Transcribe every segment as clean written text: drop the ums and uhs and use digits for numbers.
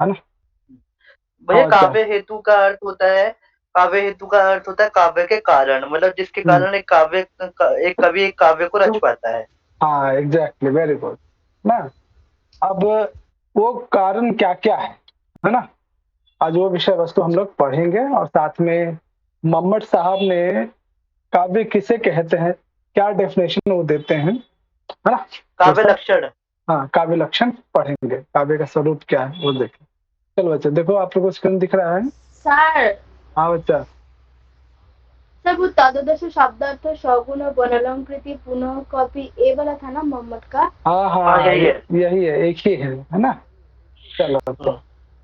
है ना। भैया और क्या। काव्य हेतु का अर्थ होता है, काव्य हेतु का अर्थ होता है काव्य के कारण, मतलब जिसके हम्म। कारण एक कवि एक काव्य को रच पाता है। हाँ एग्जैक्टली, वेरी गुड ना। अब वो कारण क्या क्या है ना। आज वो विषय वस्तु हम लोग पढ़ेंगे, और साथ में मम्मट साहब ने काव्य किसे कहते हैं, क्या डेफिनेशन वो देते हैं, है ना। वो काव्य सब, लक्षण। हाँ काव्य लक्षण पढ़ेंगे, काव्य का स्वरूप क्या है वो देखें। चलो बच्चे देखो, आप लोगों को स्क्रीन दिख रहा है। স্যার, हाँ बच्चा। স্যার वो तदोदश शब्दार्थ सगुण बनलंकृति पुनः कॉपी ए वाला था ना मोहम्मद का। हाँ हाँ हाँ, यही है। यही है, एक ही है ना। चलो तो,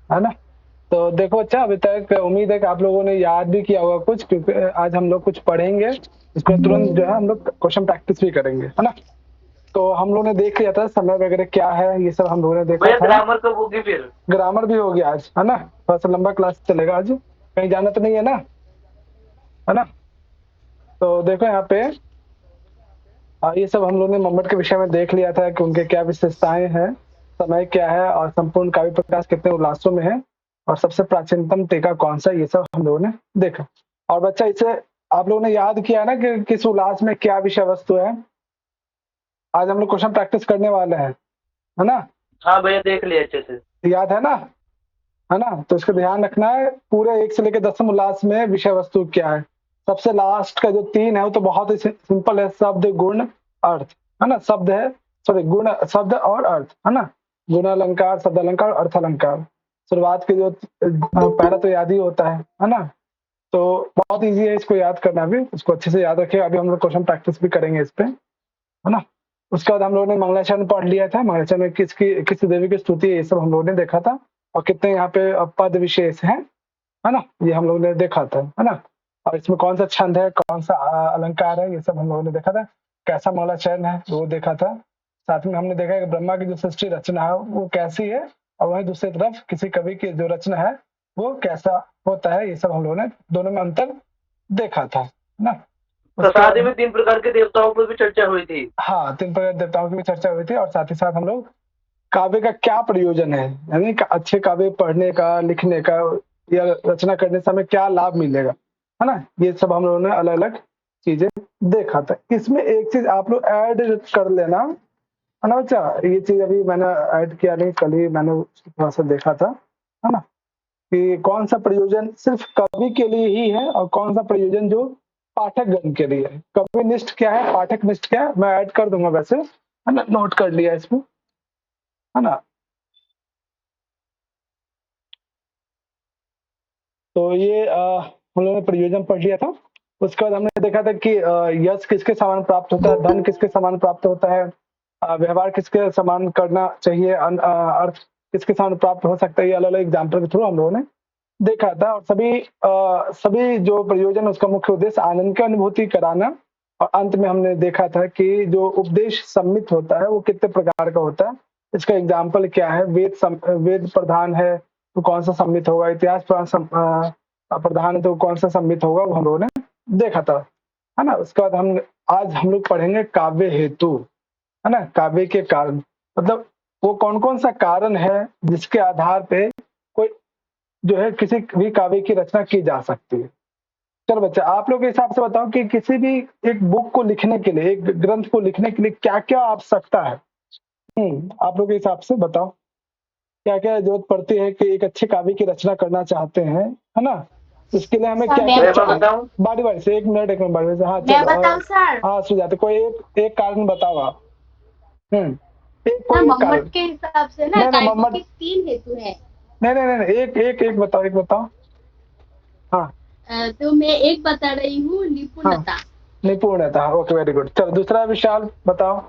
है ना। तो देखो अच्छा, अभी तक उम्मीद है कि आप लोगों ने याद भी किया होगा कुछ, क्योंकि आज हम लोग कुछ पढ़ेंगे, इसमें तुरंत जो है हम लोग क्वेश्चन प्रैक्टिस भी करेंगे, है ना। तो हम लोगों ने देख लिया था समय वगैरह क्या है, ये सब हम लोगों ने देखा भैया था। ग्रामर कब होगी फिर? ग्रामर भी हो गया आज, है ना। थोड़ा सा लंबा क्लास चलेगा आज, कहीं जाना तो नहीं है ना, है ना। तो देखो यहाँ पे, ये सब हम लोगों ने मम्मट के विषय में देख लिया था कि उनके क्या विशेषताएं हैं, समय क्या है, और संपूर्ण काव्य प्रकाश कितने उल्लासों में है, और सबसे प्राचीनतम टीका कौन सा, ये सब हम लोगों ने देखा। और बच्चा इसे आप लोगों ने याद किया ना कि किस उल्लास में क्या विषय वस्तु है। आज हम लोग क्वेश्चन प्रैक्टिस करने वाले हैं, है ना। हाँ भैया देख लिया अच्छे से। याद है ना। तो इसका ध्यान रखना है, पूरे 1 से लेकर 10 उल्लास में विषय वस्तु क्या है। सबसे लास्ट का जो 3 है वो तो बहुत ही सिंपल है, शब्द गुण अर्थ, है ना। शब्द है, सॉरी गुण, शब्द और अर्थ, है ना। गुण अलंकार, शब्द अलंकार, अर्थ अलंकार। शुरुआत के जो पहला तो याद ही होता है ना। तो बहुत इजी है इसको याद करना भी, इसको अच्छे से याद रखिए। अभी हम लोग क्वेश्चन प्रैक्टिस भी करेंगे इस पे, है ना। उसके बाद हम लोगों ने मंगलाचरण पढ़ लिया था, मंगलाचरण में किस देवी की स्तुति है, ये सब हम लोगों ने देखा था। और कितने यहाँ पे पद विशेष हैं, है ना, ये हम लोगों ने देखा था, है ना। और इसमें कौन सा छंद है, कौन सा अलंकार है, ये सब हम लोगों ने देखा था। कैसा मंगलाचरण है वो देखा था। साथ में हमने देखा कि ब्रह्मा की जो सृष्टि रचना है वो कैसी है, और वहीं दूसरी तरफ किसी कवि की जो रचना है वो कैसा होता है, ये सब हम लोगों ने दोनों में अंतर देखा था, है ना। उसके प्रसादी बाद में 3 प्रकार के देवताओं पर भी चर्चा हुई थी। हाँ, 3 प्रकार के देवताओं की भी चर्चा हुई थी, और साथ ही साथ हम लोग काव्य का क्या प्रयोजन है, यानी अच्छे काव्य पढ़ने का, लिखने का, या रचना करने समय क्या लाभ मिलेगा, है ना। ये सब हम लोगों ने अलग अलग चीजें देखा था। इसमें एक चीज आप लोग ऐड कर लेना, है ना बच्चा। ये चीज अभी मैंने ऐड किया नहीं, कल ही मैंने थोड़ा सा देखा था, है ना। कि कौन सा प्रयोजन सिर्फ कवि के लिए ही है, और कौन सा प्रयोजन जो पाठक गण के लिए है। कवि निष्ठ क्या है, पाठक निष्ठ क्या है, मैं ऐड कर दूंगा वैसे, है ना, नोट कर लिया इसमें, है ना। तो ये हम लोगों ने प्रयोजन पढ़ लिया था। उसके बाद हमने देखा था कि यश किसके समान प्राप्त होता है, धन किसके समान प्राप्त होता है, व्यवहार किसके समान करना चाहिए, अर्थ किसके समान प्राप्त हो सकता है। ये अलग अलग एग्जाम्पल के थ्रू हम लोगों ने देखा था। और सभी जो प्रयोजन, उसका मुख्य उद्देश्य आनंद की अनुभूति कराना। और अंत में हमने देखा था कि जो उपदेश सम्मित होता है वो कितने प्रकार का होता है, इसका एग्जाम्पल क्या है। वेद प्रधान है तो कौन सा सम्मित होगा, इतिहास प्रधान है तो कौन सा सम्मित होगा, वो हम लोगों ने देखा था, है ना। उसके बाद आज हम लोग पढ़ेंगे काव्य हेतु, है ना। काव्य के कारण मतलब वो कौन कौन सा कारण है जिसके आधार पे कोई जो है किसी भी काव्य की रचना की जा सकती है। चलो बच्चा, आप लोग के हिसाब से बताओ कि किसी भी एक बुक को लिखने के लिए, एक ग्रंथ को लिखने के लिए क्या क्या आवश्यकता है। आप लोग के हिसाब से बताओ, क्या क्या जरूरत पड़ती है कि एक अच्छे काव्य की रचना करना चाहते हैं, है ना। इसके लिए हमें सर क्या मैं क्या भैया मैं चाहिए। बताऊं? बारी बारी से, 1 मिनट बारी बारी से, हाँ मैं चलो। बताऊं सर। हाँ सुझाते, कोई एक एक कारण बताओ आप। हम्म एक, सर कोई एक कारण। मोहम्मद के हिसाब से ना नहीं नहीं काव्य मोहम्मद, के 3 हेतु हैं। नहीं नहीं नहीं नहीं, एक एक एक बताओ, एक बताओ। हाँ तो मैं एक बता रही हूँ, हाँ, निपुणता। निपुणता, ओके वेरी गुड। चलो दूसरा विशाल बताओ।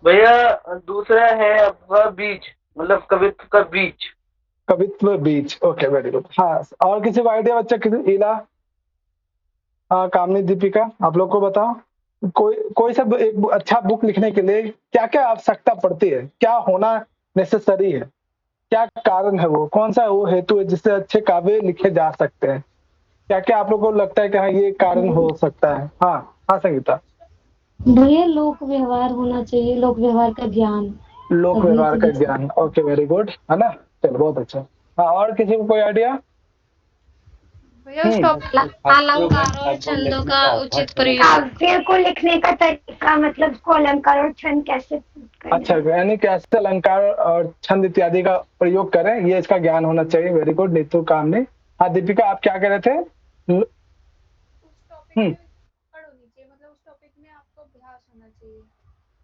भैया दूसरा है आपका बीज, मतलब कवित्व का बीज। कवित्व बीज, ओके वेरी गुड। हाँ, और किसी को आइडिया बच्चा, किसी इला, हाँ कामनी दीपिका, आप लोग को बताओ। कोई कोई सब एक अच्छा बुक लिखने के लिए क्या क्या आवश्यकता पड़ती है, क्या होना नेसेसरी है, क्या कारण है, वो कौन सा वो हेतु है जिससे अच्छे काव्य लिखे जा सकते हैं। क्या क्या आप लोग को लगता है कि हाँ ये कारण हो सकता है। हाँ हाँ संगीता। भैया लोक व्यवहार होना चाहिए, लोक व्यवहार का ज्ञान लोक तभी व्यवहार तो का लिख सकते। ज्ञान, ओके वेरी गुड, है ना। चलो बहुत अच्छा। हाँ, और किसी को कोई आइडिया? भैया उस टॉपिक अलंकार और छंदों का उचित प्रयोग। काव्य को लिखने का तरीका, मतलब उसको अलंकार और छंद कैसे करना अच्छा, है। यानी कैसे अलंकार और छंद इत्यादि का प्रयोग करें, ये इसका ज्ञान होना चाहिए। Very good Neetu Kamne. हाँ दीपिका, आप क्या कह रहे थे? हम्म,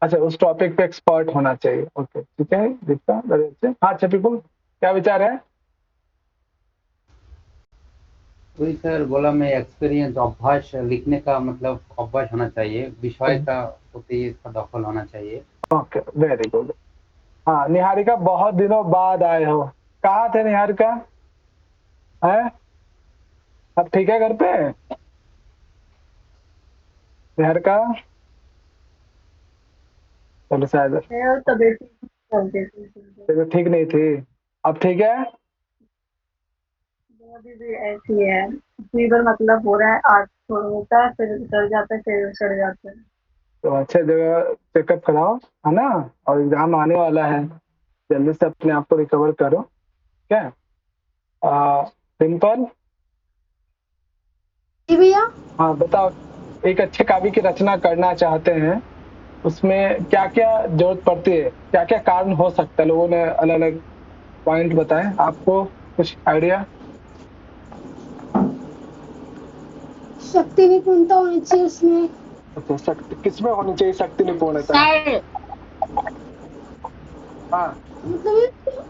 अच्छा, उस टॉपिक पे एक्सपर्ट होना चाहिए। ओके, ठीक है दीपिका, वेरी अच्छे। हाँ छपिकुल, क्या विचार है? वही सर बोला मैं, एक्सपीरियंस अभ्यास लिखने का मतलब अभ्यास होना चाहिए, विषय का प्रति इसका दखल होना चाहिए। Okay, very good. हाँ निहारिका, बहुत दिनों बाद आए हो, कहाँ थे निहारिका? है अब ठीक है घर पे? निहारिका चलो शायद तबीयत ठीक नहीं थी, अब ठीक है? ऐसी है, फीवर मतलब हो रहा है, आज थोड़ा होता है फिर चढ़ जाता है फिर चढ़ जाता है। तो अच्छे जगह चेकअप कराओ, है ना? और एग्जाम आने वाला है, जल्दी से अपने आप को रिकवर करो। क्या सिंपल? जी भैया। हाँ बताओ, एक अच्छे काव्य की रचना करना चाहते हैं, उसमें क्या क्या जरूरत पड़ती है, क्या क्या कारण हो सकता है? लोगों ने अलग अलग पॉइंट बताए, आपको कुछ आइडिया? शक्ति निपुणता होनी चाहिए उसमें। अच्छा, शक्ति किसमें होनी चाहिए? शक्ति निपुणता? सर हाँ, मतलब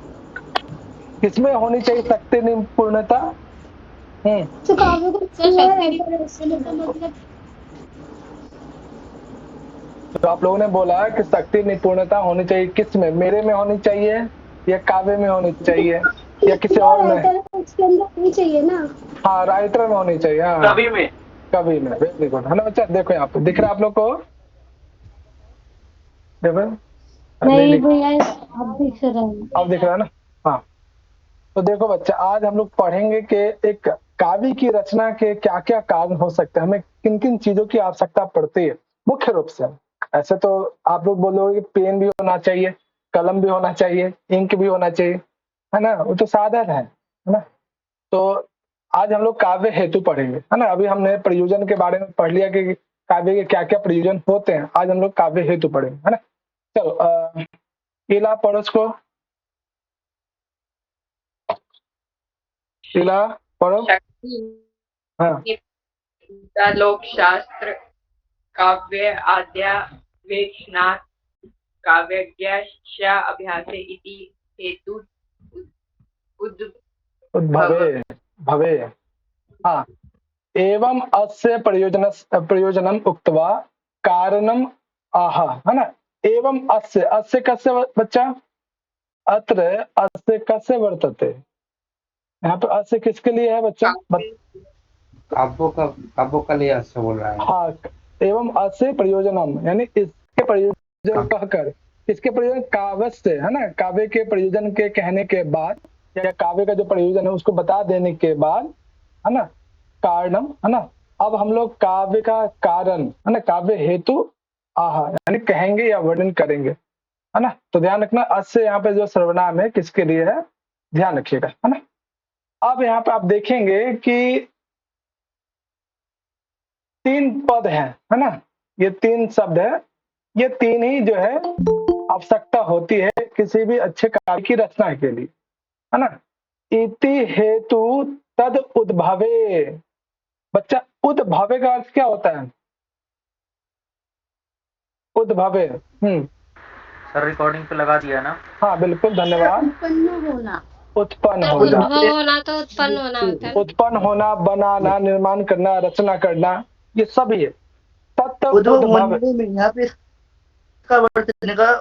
किसमें होनी चाहिए शक्ति निपुणता? तो काव्य को सर शक्ति मतलब तो आप लोगों ने बोला कि शक्ति निपुणता होनी चाहिए, किस में? मेरे में होनी चाहिए, या काव्य में होनी चाहिए, या किसी और में? उसके अंदर होनी चाहिए ना। हाँ, राइटर में होनी चाहिए। हाँ, कवि में। कवि में, वेरी गुड, है ना बच्चा? देखो यहाँ पे दिख रहा है आप लोग को? देखो, नहीं दिख, भैया अब दिख रहा है। अब दिख रहा है ना? हाँ, तो देखो बच्चा, आज हम लोग पढ़ेंगे कि एक काव्य की रचना के क्या क्या कारण हो सकते हैं, हमें किन किन चीजों की आवश्यकता पड़ती है मुख्य रूप से। ऐसे तो आप लोग बोलोगे पेन भी होना चाहिए, कलम भी होना चाहिए, इंक भी होना चाहिए, है ना? वो तो साधन है ना? तो आज हम लोग काव्य हेतु पढ़ेंगे, है ना? अभी हमने प्रयोजन के बारे में पढ़ लिया कि काव्य के क्या क्या प्रयोजन होते हैं। आज हम लोग काव्य हेतु पढ़ेंगे, है ना? चलो इला पढ़ो उसको, इला पढ़ो। हाँ, लोक शास्त्र काव्य आद्या वेक्षणात् काव्यज्ञस्य अभ्यासे इति हेतु उद्भवे भवे। हाँ, एवं अस्य प्रयोजनम उक्त्वा कारणम आह, है ना? एवं अस्य, अस्य कस्य बच्चा? अत्र अस्य कस्य वर्तते? यहाँ पे अस्य किसके लिए है बच्चा? काव्यों का लिए अच्छा बोल रहा है। हाँ, एवं अस्य प्रयोजनम, यानी इसके प्रयोजन कहकर, इसके प्रयोजन काव्य से, है ना? काव्य के प्रयोजन के कहने के बाद, या काव्य का जो प्रयोजन है उसको बता देने के बाद, है ना, कारणम, है ना? अब हम लोग काव्य का कारण, है ना, काव्य हेतु आह, यानी कहेंगे या वर्णन करेंगे, है ना? तो ध्यान रखना, अस्य यहाँ पे जो सर्वनाम है किसके लिए है, ध्यान रखिएगा, है ना? अब यहाँ पे आप देखेंगे कि 3 पद हैं, है ना? ये 3 शब्द है, ये 3 ही जो है आवश्यकता होती है किसी भी अच्छे काव्य की रचना के लिए, है ना? इति हेतु तद उद्भवे। बच्चा, उद्भवे का अर्थ क्या होता है? उद्भवे। सर रिकॉर्डिंग पे लगा दिया ना? हाँ बिल्कुल, धन्यवाद। उत्पन्न होना। उत्पन्न सर होना, उद्भव होना तो उत्पन्न होना होता है ना? उत्पन्न होना, बनाना, निर्माण करना, रचना करना, ये सब ही है। तत् उद्भव उद्भव। होने में यहाँ पे इसका वर्तने का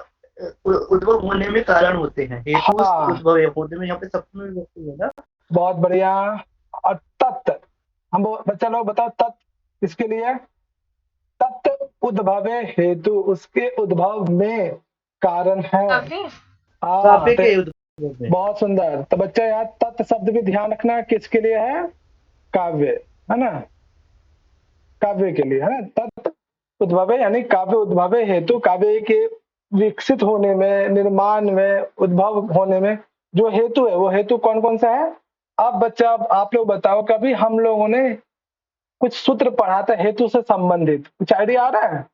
उद्भव होने में कारण होते हैं, हेतु हाँ, उद्भव होने में यहाँ पे सप्तमी विभक्ति है ना? बहुत बढ़िया। और तत्, हम बच्चा लोग बताओ, तत् किसके लिए? तत् उद्भवे हेतु, उसके उद्भव में कारण है। काव्य काव्य के उद्भव में। बहुत सुंदर। तो बच्चा यहाँ तत् शब्द भी ध्यान रखना, किसके लिए है? काव्य, है ना? काव्य के लिए, है ना? तत् उद्भवे यानी काव्य उद्भवे हेतु, काव्य के विकसित होने में, निर्माण में, उद्भव होने में जो हेतु है वो हेतु कौन कौन सा है? अब बच्चा अब आप लोग बताओ, कभी हम लोगों ने कुछ सूत्र पढ़ा था हेतु से संबंधित, कुछ आइडिया आ रहा है?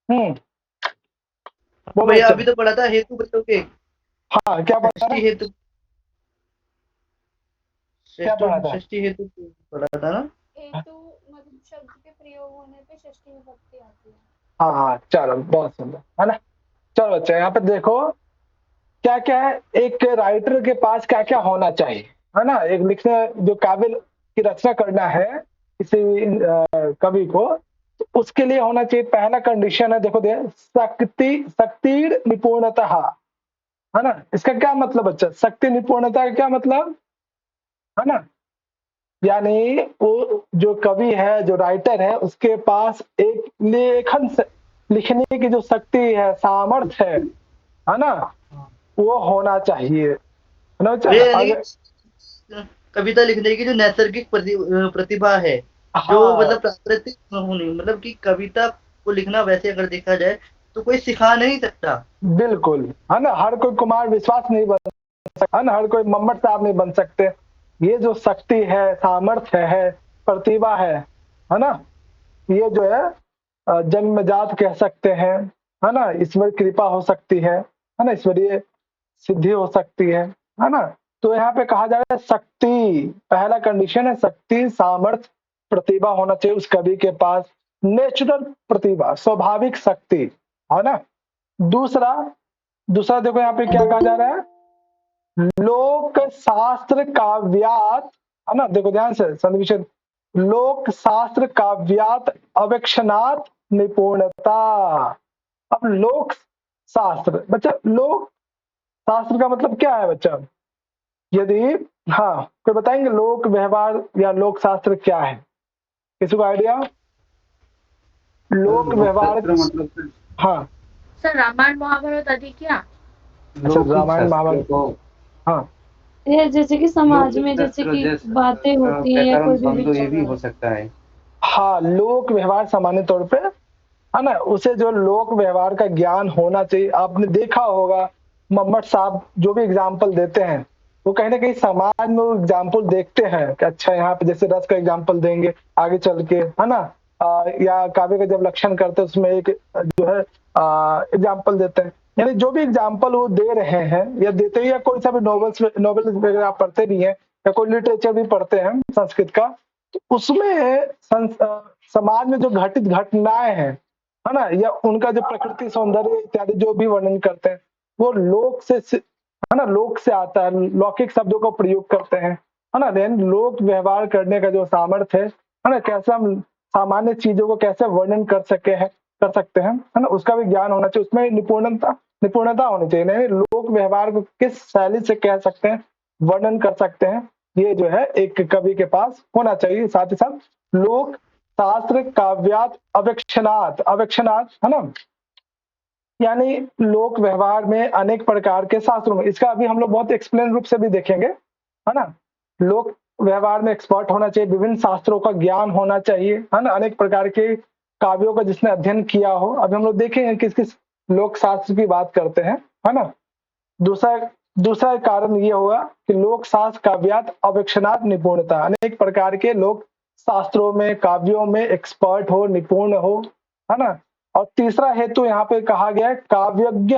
बोलो भैया बच्चा। अभी तो पढ़ा था हेतु बच्चों के, हाँ क्या पढ़ा था? षष्ठी हेतु, क्या पढ़ा था? षष्ठी हेतु पढ़ा था ना? हेतु मतलब शब्द के प्रयोग होने पे षष्ठी विभक्ति आती है। हाँ चलो बहुत सुंदर है ना। चलो बच्चा यहाँ पे देखो क्या क्या है, एक राइटर के पास क्या क्या होना चाहिए, है ना। एक लिखने जो काव्य की रचना करना है किसी कवि को, तो उसके लिए होना चाहिए, पहला कंडीशन है देखो दे शक्ति निपुणता, है ना। इसका क्या मतलब बच्चा? शक्ति निपुणता का क्या मतलब, है ना। यानी वो जो कवि है, जो राइटर है, उसके पास एक लेखन लिखने की जो शक्ति है, सामर्थ्य है ना, वो होना चाहिए, है ना। भैया यानी कि कविता लिखने की जो नैसर्गिक प्रतिभा है, जो हाँ मतलब प्राकृतिक होनी, मतलब कि कविता को लिखना वैसे अगर देखा जाए तो कोई सिखा नहीं सकता। बिल्कुल, है ना। हर कोई कुमार विश्वास नहीं बन सकता, है ना। हर कोई मम्मट साहब नहीं बन सकते। ये जो शक्ति है, सामर्थ्य है, प्रतिभा है ना, ये जो है जन्मजात कह सकते हैं, है ना। ईश्वर कृपा हो सकती है ना, ईश्वरीय सिद्धि हो सकती है ना। तो यहाँ पे कहा जा रहा है शक्ति, पहला कंडीशन है शक्ति, सामर्थ्य, प्रतिभा होना चाहिए उस कवि के पास, नेचुरल प्रतिभा, स्वाभाविक शक्ति, है ना। दूसरा देखो यहाँ पे क्या कहा जा रहा है, लोक शास्त्र काव्यात, है ना। देखो ध्यान से संधिविच्छेद, लोक शास्त्र काव्यात अवेक्षणात निपुणता। अब लोक शास्त्र, बच्चा लोक शास्त्र का मतलब क्या है बच्चा? यदि हाँ कोई बताएंगे लोक व्यवहार या लोक शास्त्र क्या है? किसी को आइडिया? लोक व्यवहार मतलब हाँ सर रामायण महाभारत आदि क्या? अच्छा, रामायण महाभारत, हाँ ये जैसे कि समाज में जैसे शास्त्र कि जैसे बातें होती हैं या व्याकरण कोई भी संधु ये भी विचार हो सकता है। हाँ लोक व्यवहार सामान्य तौर पे, है ना, उसे जो लोक व्यवहार का ज्ञान होना चाहिए। आपने देखा होगा मम्मट साहब जो भी एग्जाम्पल देते हैं, वो कहीं ना कहीं समाज में वो एग्जाम्पल देखते हैं कि अच्छा यहाँ पे जैसे रस का एग्जाम्पल देंगे आगे चल के, है ना। या काव्य का जब लक्षण करते हैं उसमें एक जो है एग्जाम्पल देते हैं। यानी जो भी एग्जाम्पल वो दे रहे हैं या देते हैं, या कोई सा भी नॉवेल वगैरह आप पढ़ते भी हैं या कोई लिटरेचर भी पढ़ते हैं संस्कृत का, तो उसमें समाज में जो घटित घटनाएं हैं, है ना, या उनका जो प्रकृति सौंदर्य इत्यादि जो भी वर्णन करते हैं, वो लोक से, है ना, लोक से आता है, लौकिक शब्दों का प्रयोग करते हैं, है ना। देन लोक व्यवहार करने का जो सामर्थ्य है ना, कैसे हम सामान्य चीजों को कैसे वर्णन कर सकते हैं, है ना, उसका भी ज्ञान होना चाहिए। उसमें निपुणता होनी चाहिए। नहीं, लोक व्यवहार को किस शैली से कह सकते हैं, वर्णन कर सकते हैं, ये जो है एक कवि के पास होना चाहिए। साथ ही साथ लोक शास्त्र काव्यात अवेक्षणात है ना, यानी लोक व्यवहार में अनेक प्रकार के शास्त्रों में, इसका अभी हम लोग बहुत एक्सप्लेन रूप से भी देखेंगे, है ना। लोक व्यवहार में एक्सपर्ट होना चाहिए, विभिन्न शास्त्रों का ज्ञान होना चाहिए, है ना, अनेक प्रकार के काव्यों का जिसने अध्ययन किया हो। अभी हम लोग देखेंगे किस किस लोक शास्त्र की बात करते हैं, है ना। दूसरा कारण ये हुआ कि लोक शास्त्र काव्यात अवेक्षणात निपुणता, अनेक प्रकार के लोक शास्त्रों में, काव्यों में एक्सपर्ट हो, निपुण हो, है ना। और तीसरा हेतु यहाँ पे कहा गया है काव्यज्ञ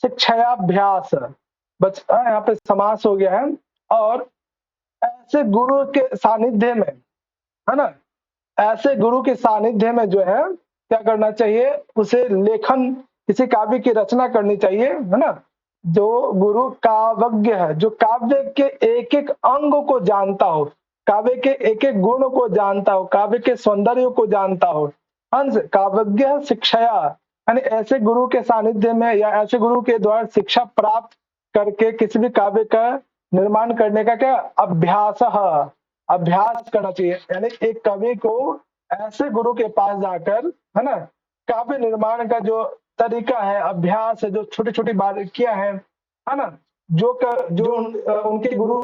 शिक्षाभ्यास, यहाँ पे समास हो गया है, और ऐसे गुरु के सानिध्य में, है ना, ऐसे गुरु के सानिध्य में जो है क्या करना चाहिए, उसे लेखन, किसी काव्य की रचना करनी चाहिए, है ना, जो गुरु काव्यज्ञ है, जो काव्य के एक एक अंग को जानता हो, काव्य के एक एक गुण को जानता हो, काव्य के सौंदर्य को जानता हो, हंस काव्यज्ञ शिक्षाया, यानी ऐसे गुरु के सानिध्य में या ऐसे गुरु के द्वारा शिक्षा प्राप्त करके किसी भी काव्य का निर्माण करने का क्या अभ्यास करना चाहिए। यानी एक कवि को ऐसे गुरु के पास जाकर, है ना, काव्य निर्माण का जो तरीका है, अभ्यास है, जो छोटी छोटी बारीकियां हैं, है ना, जो उनके गुरु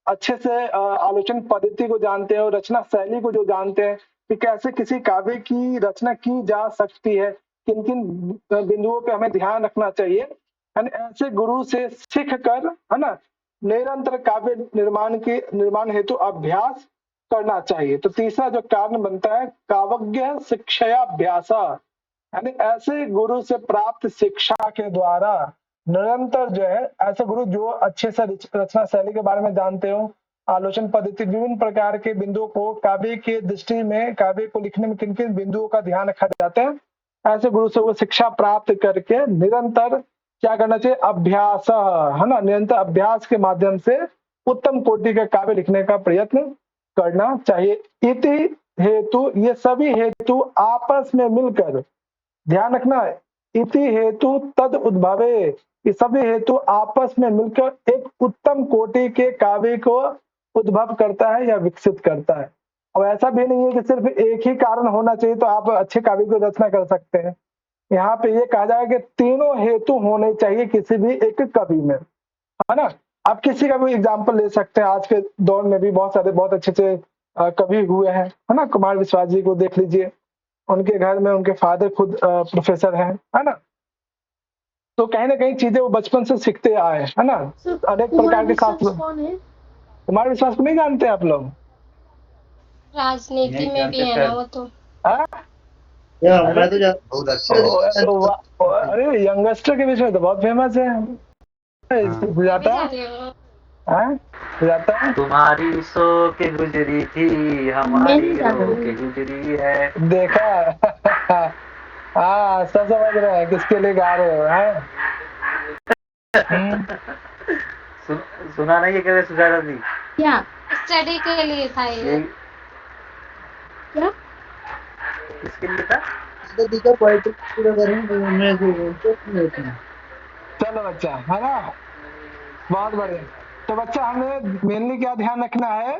अच्छे से आलोचन पद्धति को जानते हैं और रचना शैली को जो जानते हैं कि कैसे किसी काव्य की रचना की जा सकती है, किन किन बिंदुओं पे हमें ध्यान रखना चाहिए, यानी ऐसे गुरु से सीख कर, है ना, निरंतर काव्य निर्माण हेतु अभ्यास करना चाहिए। तो तीसरा जो कारण बनता है, काव्य शिक्षाभ्यास, यानी ऐसे गुरु से प्राप्त शिक्षा के द्वारा निरंतर जो है, ऐसे गुरु जो अच्छे से रचना शैली के बारे में जानते हो, आलोचन पद्धति, विभिन्न प्रकार के बिंदुओं को, काव्य के दृष्टि में, काव्य को लिखने में किन किन बिंदुओं का ध्यान रखा जाता है, ऐसे गुरु से वो शिक्षा प्राप्त करके निरंतर क्या करना चाहिए, अभ्यास, है ना, निरंतर अभ्यास के माध्यम से उत्तम कोटि का काव्य लिखने का प्रयत्न करना चाहिए। इति हेतु, ये सभी हेतु आपस में मिलकर, ध्यान रखना, इति हेतु तद उद्भवे, ये सभी हेतु आपस में मिलकर एक उत्तम कोटि के काव्य को उद्भव करता है या विकसित करता है। अब ऐसा भी नहीं है कि सिर्फ एक ही कारण होना चाहिए तो आप अच्छे काव्य की रचना कर सकते हैं। यहाँ पे ये कहा जाएगा कि तीनों हेतु होने चाहिए किसी भी एक कवि में, है ना। आप किसी का भी एग्जाम्पल ले सकते हैं, आज के दौर में भी बहुत सारे बहुत अच्छे कवि हुए हैं, है ना। कुमार विश्वास जी को देख लीजिए, उनके घर में उनके फादर खुद प्रोफेसर हैं, है ना। तो कहीं ना कहीं चीजें वो बचपन से सीखते आए, है ना, अनेक प्रकार के शास्त्र। कौन है? कुमार विश्वास को नहीं जानते आप लोग? राजनीति में भी है ना वो तो। हाँ? मैं तो बहुत अच्छा। अरे यंगस्टर के बीच में तो बहुत फेमस है, जाता है, जाता है। तुम्हारी सो के गुजरी थी, हमारी रो के गुजरी है। देखा हाँ, सब समझ रहे हैं किसके लिए गा रहे हो, हैं? सुना नहीं है क्या सुजाता जी? क्या स्टडी के लिए था ये? क्या? किसके लिए था? चलो बच्चा, है ना, बहुत बढ़िया। तो बच्चा हमें मेनली क्या ध्यान रखना है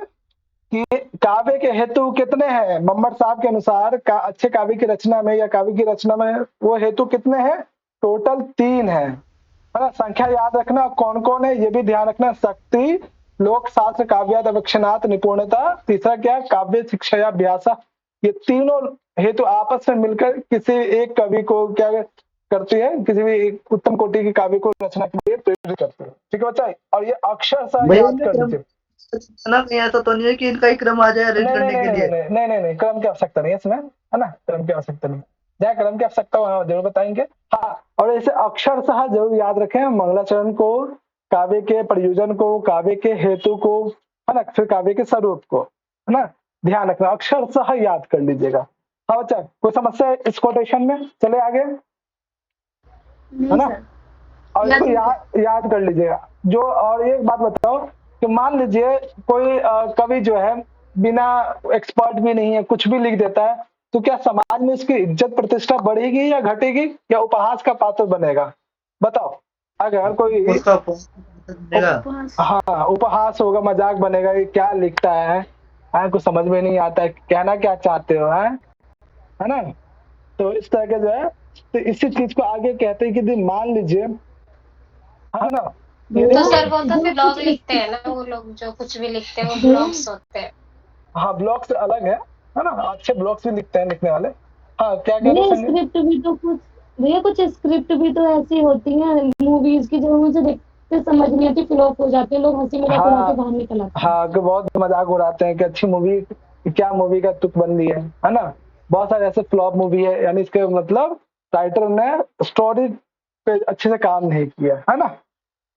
कि काव्य के हेतु कितने हैं। मम्मट साहब के अनुसार अच्छे काव्य की रचना में या काव्य की रचना में वो हेतु कितने हैं? टोटल 3 है ना। संख्या याद रखना, कौन कौन है ये भी ध्यान रखना। शक्ति, लोक शास्त्र, काव्यात, अवक्षणात, निपुणता, तीसरा क्या, काव्य शिक्षाभ्यास। ये तीनों हेतु आपस में मिलकर किसी एक कवि को क्या करती है, किसी भी एक उत्तम कोटि की काव्य को रचना के लिए प्रेरित करती है। ठीक है बच्चा, और ये अक्षरशः याद कर लीजिए। नहीं ऐसा तो नहीं है कि इनका ही क्रम आ जाए अरेंज करने के लिए। नहीं, क्रम की आवश्यकता नहीं है इसमें, है ना, क्रम की आवश्यकता नहीं। जहाँ क्रम की आवश्यकता हो जरूर बताएंगे। हाँ, और ऐसे अक्षरशः जरूर याद रखें, मंगलाचरण को, काव्य के प्रयोजन को, काव्य के हेतु को, है ना, फिर काव्य के स्वरूप को, है ना, ध्यान रखना, अक्षरशः याद कर लीजिएगा। हाँ बच्चा, कोई समस्या है इस कोटेशन में? चले आगे, है ना, और इसको याद कर लीजिएगा। जो और एक बात बताओ कि मान लीजिए कोई कवि जो है बिना एक्सपर्ट भी नहीं है, कुछ भी लिख देता है, तो क्या समाज में उसकी इज्जत प्रतिष्ठा बढ़ेगी या घटेगी या उपहास का पात्र बनेगा? बताओ। अगर कोई हाँ उपहास होगा, मजाक बनेगा, ये क्या लिखता है, कुछ समझ में नहीं आता है, कहना क्या चाहते हो, है ना। तो इस तरह के जो है, तो इसी चीज को आगे कहते हैं कि मान लीजिए, है ना, तो सर वो तो ब्लॉग लिखते हैं ना, वो लोग जो कुछ भी लिखते हैं वो ब्लॉग्स होते हैं। हाँ, ब्लॉग्स अलग है ना, अच्छे ब्लॉग्स भी लिखते हैं लिखने वाले। हाँ, क्या कह रहे हैं? स्क्रिप्ट भी तो कुछ स्क्रिप्ट भी तो ऐसी होती हैं मूवीज की, जो मुझे देखते समझ नहीं आती, फ्लॉप हो जाते हैं, लोग हंसी मजाक उड़ा के बाहर निकल आते हैं। हाँ, बहुत मजाक उड़ाते हैं कि अच्छी मूवी, क्या मूवी का तुकबंदी है ना। बहुत सारे ऐसे फ्लॉप मूवी है, यानी इसके मतलब राइटर ने स्टोरी पे अच्छे से काम नहीं किया, है ना।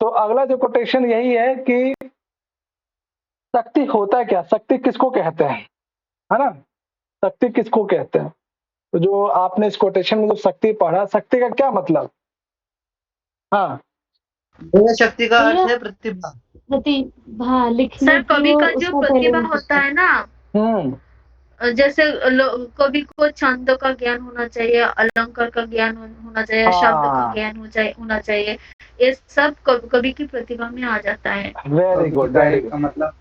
तो अगला जो कोटेशन यही है कि शक्ति होता क्या, शक्ति किसको कहते हैं, है ना, शक्ति किसको कहते हैं। तो जो आपने इस कोटेशन में जो शक्ति पढ़ा, शक्ति का क्या मतलब? हाँ, शक्ति का अर्थ है प्रतिभा। प्रतिभा लिखने सर, कवि का जो प्रतिभा होता है ना, जैसे कवि को छंद का ज्ञान होना चाहिए, अलंकार का ज्ञान होना चाहिए, शब्द का ज्ञान होना चाहिए, ये सब कवि की प्रतिभा में आ जाता है। वेरी गुड, वेरी गुड, मतलब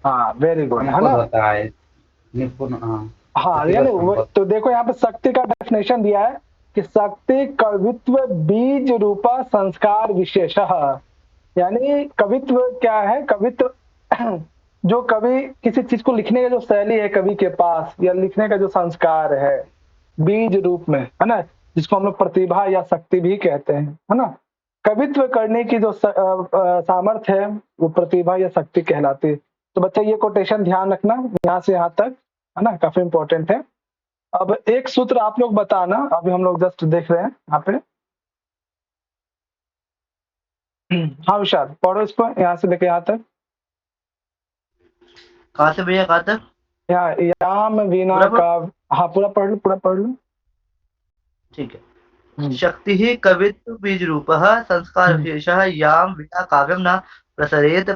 हाँ वेरी गुड, है ना, होता है निपुण। हाँ, यानी तो देखो यहाँ पे शक्ति का डेफिनेशन दिया है कि शक्ति कवित्व बीज रूपा संस्कार विशेष, यानी कवित्व क्या है, कवित्व जो कवि किसी चीज को लिखने का जो शैली है कवि के पास, या लिखने का जो संस्कार है बीज रूप में, है ना, जिसको हम लोग प्रतिभा या शक्ति भी कहते हैं, है ना। कवित्व करने की जो सामर्थ्य है वो प्रतिभा या शक्ति कहलाती है। तो बच्चा ये कोटेशन ध्यान रखना यहाँ से यहाँ तक, है ना, काफी इंपॉर्टेंट है। अब एक सूत्र आप लोग बताना, अभी हम लोग जस्ट देख रहे हैं यहाँ पे। हाँ विशाल पढ़ो इसको यहाँ से लेके यहाँ तक। कहाँ से भैया कहाँ तक? यहाँ याम वीणा पूरा का, हाँ पूरा पढ़ लो, पूरा पढ़ लो। ठीक है। शक्ति ही कवित्व बीज रूप संस्कार विशेष याम विना काव्यम न प्रसरेत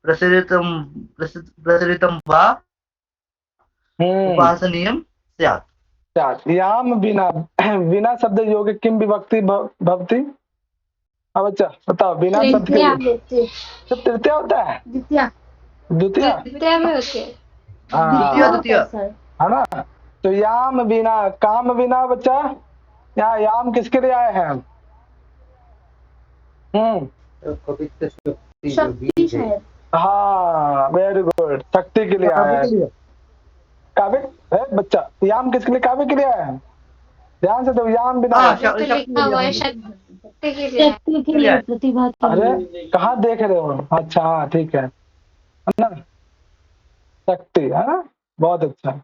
प्रसरितम वा उपासनीयम स्यात्। याम बिना, बिना शब्द योग किम विभक्ति भवति? अब अच्छा बताओ, बिना शब्द के तृतीया होता है, द्वितीया में होते द्वितीय है ना। तो याम बिना, काम बिना बच्चा, यहाँ याम किसके लिए आए हैं? कवित्व शक्ति जो बीज है। हाँ वेरी गुड, शक्ति के लिए आया है। काव्य है बच्चा, याम किसके लिए, काव्य के लिए आया है। ध्यान से, तो याम बिना शक्ति के लिए, प्रतिभा के लिए। अरे कहाँ देख रहे हो? अच्छा हाँ ठीक है ना, शक्ति है ना, बहुत अच्छा।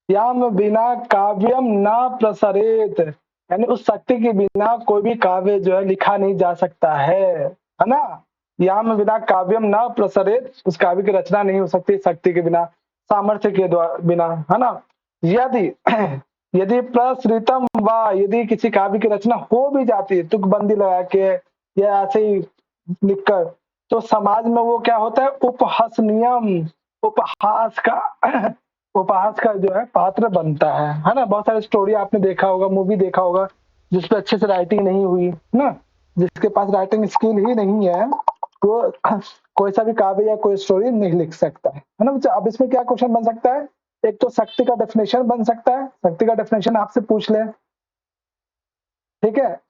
याम बिना काव्यम ना प्रसरेत, यानी उस शक्ति के बिना कोई भी काव्य जो है लिखा नहीं जा सकता है ना। याम बिना काव्यम ना प्रसरेत, उस काव्य की रचना नहीं हो सकती शक्ति के बिना, सामर्थ्य के द्वारा बिना, है ना। यदि यदि प्रसृतम वा, यदि किसी काव्य की रचना हो भी जाती है तुकबंदी लगा के या ऐसे ही लिखकर, तो समाज में वो क्या होता है, उपहासनियम, उपहास का जो है पात्र बनता है ना। बहुत सारे स्टोरी आपने देखा होगा, मूवी देखा होगा, जिसपे अच्छे से राइटिंग नहीं हुई ना, जिसके पास राइटिंग स्किल ही नहीं है, वो कोई सा भी काव्य या कोई स्टोरी नहीं लिख सकता है ना बच्चा। अब इसमें क्या क्वेश्चन बन सकता है, एक तो शक्ति का डेफिनेशन बन सकता है, शक्ति का डेफिनेशन आपसे पूछ ले, ठीक है,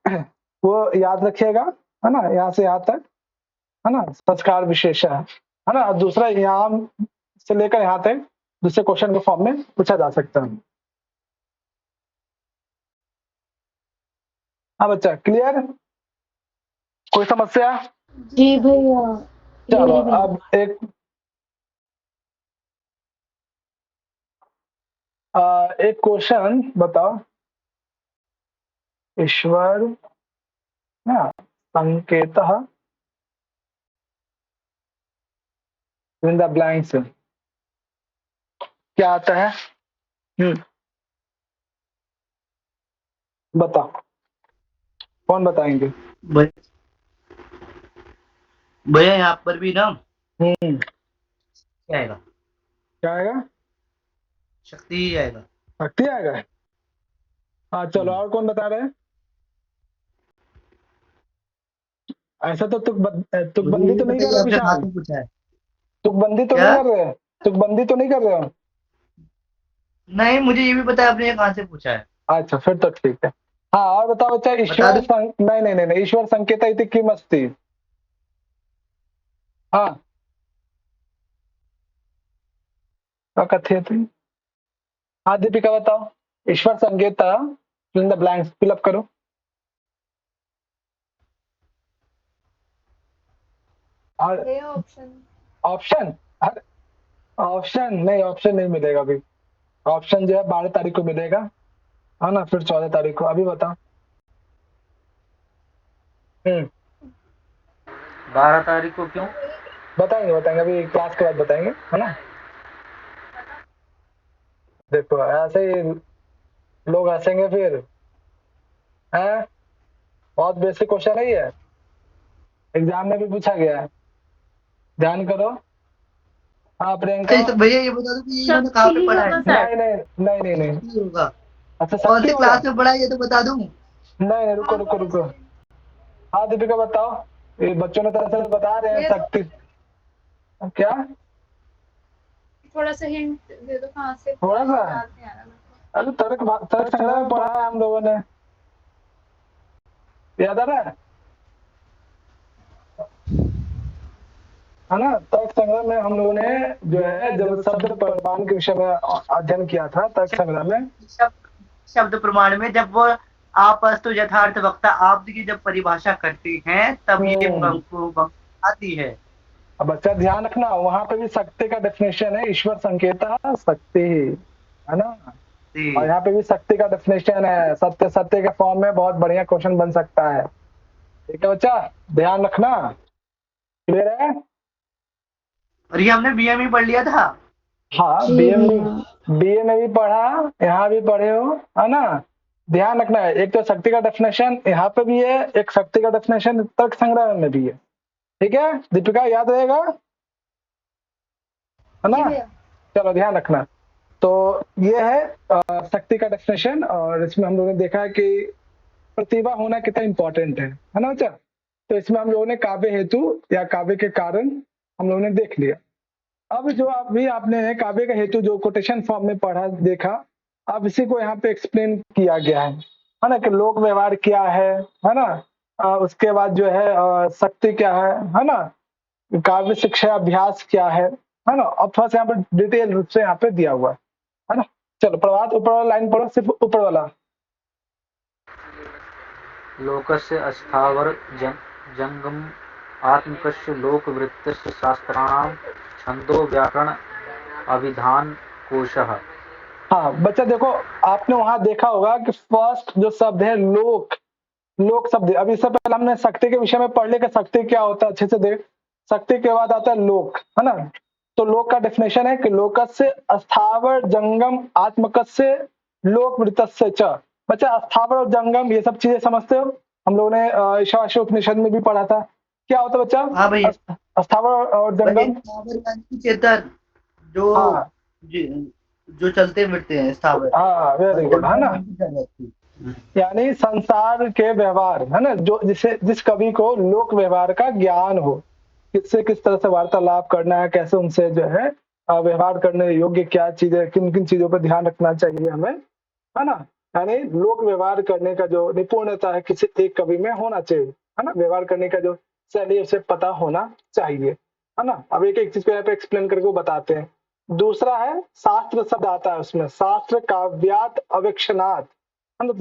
वो याद रखिएगा, है ना, यहाँ से यहाँ तक, है ना, संस्कार विशेष है ना। दूसरा यहाँ से लेकर यहाँ तक दूसरे क्वेश्चन के फॉर्म में पूछा जा सकता है। हाँ बच्चा क्लियर, कोई समस्या? जी भैया। चलो अब एक क्वेश्चन बताओ। ईश्वर ना संकेतः इन द ब्लैंक्स क्या आता है? बताओ, कौन बताएंगे? भैया यहाँ पर भी ना क्या आएगा? क्या आएगा? शक्ति ही आएगा। शक्ति आएगा। हाँ चलो, और कौन बता रहे हैं? ऐसा तो तुकबंदी तो नहीं कर रहे विशाल, तुकबंदी तो नहीं कर रहे, तुकबंदी तो नहीं कर रहे हो? नहीं, मुझे ये भी पता है आपने कहाँ से पूछा है। अच्छा फिर तो ठीक है। हाँ और बताओ बच्चा, ईश्वर नहीं, ईश्वर संकेता इति किम अस्ति? हाँ क्या कथयति? हाँ दीपिका बताओ, ईश्वर संकेता इन द ब्लैंक्स फिलअप करो। ऑप्शन नहीं, ऑप्शन नहीं मिलेगा अभी। ऑप्शन जो है 12 तारीख को मिलेगा, है ना, फिर 14 तारीख को। अभी बताओ। 12 तारीख को क्यों? बताएंगे अभी क्लास के बाद बताएंगे, है ना। देखो ऐसे ही लोग हंसेंगे फिर, है बहुत बेसिक क्वेश्चन है ये, एग्जाम में भी पूछा गया है, ध्यान करो। हाँ प्रियंका। तो भैया ये बता दो कि ये मैंने कहाँ पे पढ़ा है? नहीं होगा। अच्छा कौन सी क्लास में पढ़ा है ये तो बता दूं? नहीं रुको। हाँ दीपिका बताओ, ये बच्चों ने तरह से बता रहे हैं शक्ति क्या? थोड़ा सा हिंट दे दो कहाँ से? थोड़ा सा? अरे तर्क संग्रह में पढ़ा है हम लोगों ने, याद आ रहा है ना। तर्क संग्रह में हम लोगों ने जो है, जब शब्द प्रमाण के विषय में अध्ययन किया था, तर्क संग्रह में शब्द प्रमाण में जब वो आपस्तु यथार्थ वक्ता आप की जब परिभाषा करती हैं तब ये पंक्ति आती है। अब बच्चा ध्यान रखना, वहां पे भी शक्ति का डेफिनेशन है, ईश्वर संकेता शक्ति, है ना। और यहाँ पे भी शक्ति का डेफिनेशन है, सत्य सत्य के फॉर्म में बहुत बढ़िया क्वेश्चन बन सकता है। ठीक है बच्चा, ध्यान रखना, क्लियर है। और ये हमने बीए में पढ़ लिया था। हाँ, बीए में भी पढ़ा, यहाँ भी पढ़े हो, है ना। ध्यान रखना है, एक तो शक्ति का डेफिनेशन यहाँ पे भी है, एक शक्ति का डेफिनेशन तर्क संग्रह में भी है। ठीक है दीपिका, याद रहेगा, है ना। चलो ध्यान रखना। तो ये है शक्ति का डेफिनेशन, और इसमें हम लोगों ने देखा है कि प्रतिभा होना कितना इंपॉर्टेंट है ना बच्चा। तो इसमें हम लोगों ने काव्य हेतु या काव्य के कारण हम लोगों ने देख लिया। अब जो अभी आपने काव्य का हेतु जो कोटेशन फॉर्म में पढ़ा देखा, अब इसी को यहाँ पे एक्सप्लेन किया गया है ना, कि लोक व्यवहार क्या है ना। उसके बाद जो है शक्ति क्या है ना, काव्य शिक्षा अभ्यास क्या है ना। अब थोड़ा सा यहाँ पे डिटेल रूप से यहाँ पे दिया हुआ है ना। चलो प्रभात, ऊपर वाला लाइन पढ़ो, सिर्फ ऊपर वाला। लोकस्य अस्थावर जंगम आत्मकस्य लोकवृत्तस्य शास्त्राणां छंदो व्याकरण अभिधान कोशः। हाँ बच्चा देखो, आपने वहां देखा होगा कि फर्स्ट जो शब्द है लोक, लोक शब्द। अभी इससे पहले हमने शक्ति के विषय में पढ़ लिया कि शक्ति क्या होता है, अच्छे से देख। शक्ति के बाद आता है लोक, है ना। तो लोक का डेफिनेशन है कि लोकस्य अस्थावर जंगम आत्मकस्य लोकवृत्तस्य च। बच्चा अस्थावर और जंगम ये सब चीजें समझते हो, हम लोगों ने ईशावास्य उपनिषद में भी पढ़ा था। क्या होता है बच्चा? हाँ भैया, अस्थावर और जंगम चेतन जो हाँ। जो चलते फिरते हैं स्थावर। हाँ वेरी गुड, है ना। यानी संसार के व्यवहार, है ना, जो जिस कवि को लोक व्यवहार का ज्ञान हो, किससे किस तरह से वार्तालाप करना है, कैसे उनसे जो है व्यवहार करने योग्य क्या चीजें, किन किन चीजों पर ध्यान रखना चाहिए हमें, है ना। यानी लोक व्यवहार करने का जो निपुणता है किसी एक कवि में होना चाहिए, है ना। व्यवहार करने का जो शैली उसे पता होना चाहिए, है ना। अब एक एक चीज को यहाँ पे एक्सप्लेन करके वो बताते हैं। दूसरा है शास्त्र शब्द आता है उसमें, शास्त्र काव्यात अवेक्षणात, है ना।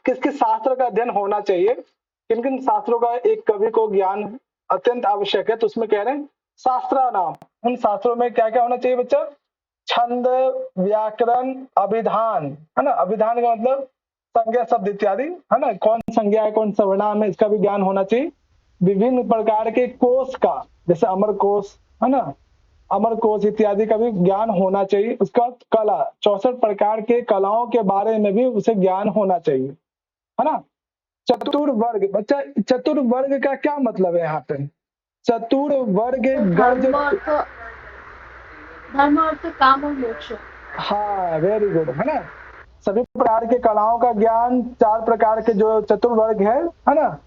किस किस शास्त्र का अध्ययन होना चाहिए, किन किन शास्त्रों का एक कवि को ज्ञान अत्यंत आवश्यक है, तो उसमें कह रहे हैं शास्त्रा नाम। उन शास्त्रों में क्या क्या होना चाहिए बच्चा? छंद, व्याकरण, अभिधान, है ना। अभिधान का मतलब संज्ञा शब्द इत्यादि, है ना। कौन संज्ञा है, कौन सर्वनाम है, इसका भी ज्ञान होना चाहिए। विभिन्न प्रकार के कोश का, जैसे अमर कोश, है ना, अमर कोश इत्यादि का भी ज्ञान होना चाहिए। उसका कला, 64 प्रकार के कलाओं के बारे में भी उसे ज्ञान होना चाहिए, है ना। चतुर्वर्ग, बच्चा चतुर्वर्ग का क्या मतलब है यहाँ पे? चतुर्वर्ग धर्म अर्थ काम और मोक्ष। हाँ वेरी गुड, है ना। सभी प्रकार के कलाओं का ज्ञान, 4 प्रकार के जो चतुर्वर्ग है ना,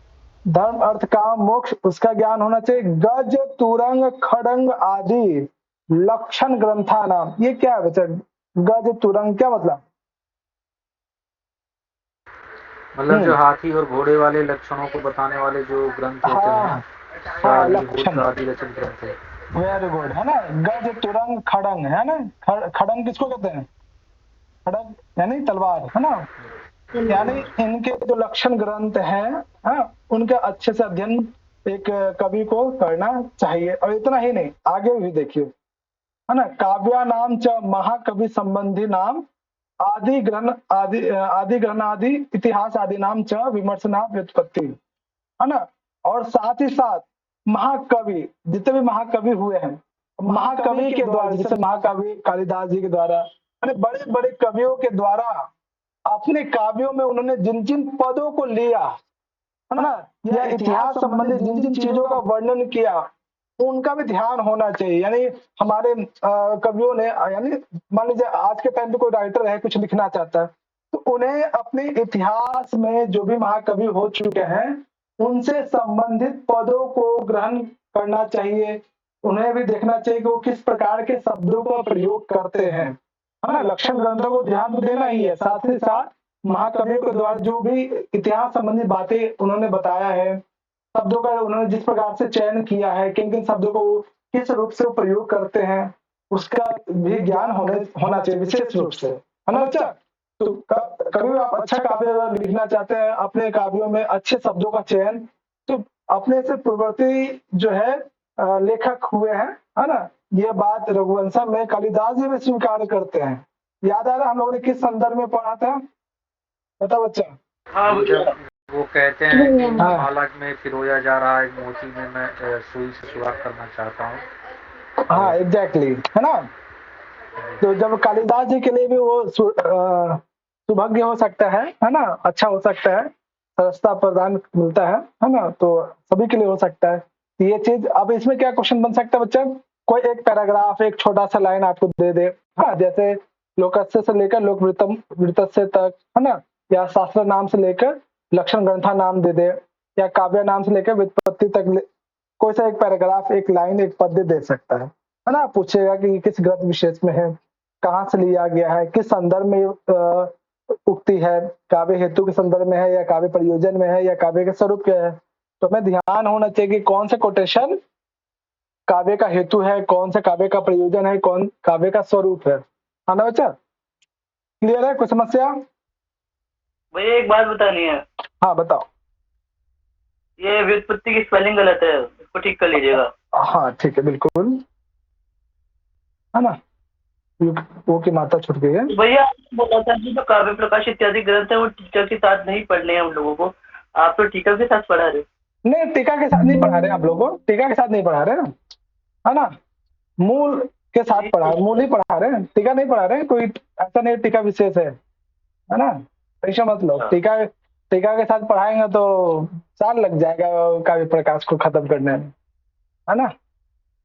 धर्म अर्थ काम मोक्ष, उसका ज्ञान होना चाहिए। गज तुरंग खड़ंग आदि लक्षण ग्रंथा नाम, ये क्या है बच्चा? गज तुरंग क्या मतलब? जो हाथी और घोड़े वाले लक्षणों को बताने वाले जो ग्रंथ होते हैं, हाँ लक्षण, आदि रचित ग्रंथ है। वेरी गुड, है ना। गज तुरंग खड़ंग, है ना। खड़ंग किसको कहते हैं? खड़ंग यानी तलवार, है ना। यानी इनके जो लक्षण ग्रंथ हैं, उनका अच्छे से अध्ययन एक कवि को करना चाहिए। और इतना ही नहीं, आगे भी देखिए, है ना। काव्या नाम च महाकवि संबंधी नाम आदि ग्रहण आदि इतिहास आदि नाम च विमर्शना व्युत्पत्ति, है ना। और साथ ही साथ महाकवि, जितने भी महाकवि हुए हैं, महाकवि के द्वारा, जैसे महाकवि कालिदास जी के द्वारा, बड़े बड़े कवियों के द्वारा अपने काव्यों में उन्होंने जिन जिन पदों को लिया, है ना, या इतिहास संबंधी जिन जिन चीजों का वर्णन किया, उनका भी ध्यान होना चाहिए। यानी हमारे कवियों ने, यानी मान लीजिए आज के टाइम पे कोई राइटर है, कुछ लिखना चाहता है, तो उन्हें अपने इतिहास में जो भी महाकवि हो चुके हैं उनसे संबंधित पदों को ग्रहण करना चाहिए। उन्हें भी देखना चाहिए कि वो किस प्रकार के शब्दों का प्रयोग करते हैं, है ना। लक्षण ग्रंथों को ध्यान तो देना ही है, साथ ही साथ महाकवियों के द्वारा जो भी इतिहास संबंधी बातें उन्होंने बताया है, शब्दों का उन्होंने जिस प्रकार से चयन किया है, किन किन शब्दों को किस रूप से प्रयोग करते हैं, उसका भी ज्ञान होना चाहिए विशेष रूप से, है ना बच्चा। तो कभी भी आप अच्छा काव्य लिखना चाहते हैं, अपने काव्यों में अच्छे शब्दों का चयन, तो अपने से पूर्ववर्ती जो है लेखक हुए हैं, है ना, ये बात रघुवंशम में कालिदास जी भी स्वीकार करते हैं। याद आ रहा हम लोगों ने किस संदर्भ में पढ़ा था, बताओ बच्चा? जब वो कहते हैं कि हाँ। माला में पिरोया जा रहा है मोती में मैं सुई से शुरुआत करना चाहता हूँ। हाँ एग्जैक्टली, है ना। तो जब कालिदास जी के लिए भी वो सौभाग्य हो सकता है ना, अच्छा हो सकता है, सस्ता प्रदान मिलता है ना, तो सभी के लिए हो सकता है ये चीज। अब इसमें क्या क्वेश्चन बन सकता है बच्चा? कोई एक पैराग्राफ, एक छोटा सा लाइन आपको दे दे, हाँ, जैसे लोकस्य से लेकर लोकवृत्तम वृत्तस्य तक, है ना, या शास्त्र नाम से लेकर लक्षण ग्रंथा नाम दे दे, या काव्य नाम से लेकर व्युत्पत्ति तक कोई सा एक पैराग्राफ, एक लाइन, एक पद्य दे सकता है ना। पूछेगा कि किस ग्रंथ विशेष में है, कहाँ से लिया गया है, किस संदर्भ में उक्ति है, काव्य हेतु के संदर्भ में है, या काव्य प्रयोजन में है, या काव्य के स्वरूप क्या है। तो हमें ध्यान होना चाहिए कि कौन से कोटेशन काव्य का हेतु है, कौन से काव्य का प्रयोजन है, कौन काव्य का स्वरूप है ना बच्चा? क्लियर है? कोई समस्या? भैया एक बात बतानी है। हाँ बताओ। ये व्युत्पत्ति की स्पेलिंग गलत है, इसको ठीक कर लीजिएगा। हाँ ठीक है, बिल्कुल, है ना, वो की मात्रा छूट गई है। भैया बोला था कि जो काव्य प्रकाश इत्यादि ग्रंथ है वो टीका के साथ नहीं पढ़ने हैं हम लोगों को, आप तो टीका के साथ पढ़ा रहे हो। नहीं, टीका के साथ नहीं पढ़ा रहे आप लोगों को, टीका के साथ नहीं पढ़ा रहे, है ना, मूल के साथ पढ़ा, मूल ही पढ़ा रहे हैं, टीका नहीं पढ़ा रहे हैं। कोई ऐसा नहीं टीका विशेष है ना, ऐसा मतलब टीका के साथ पढ़ाएंगे तो साल लग जाएगा काव्य प्रकाश को खत्म करने में, है ना।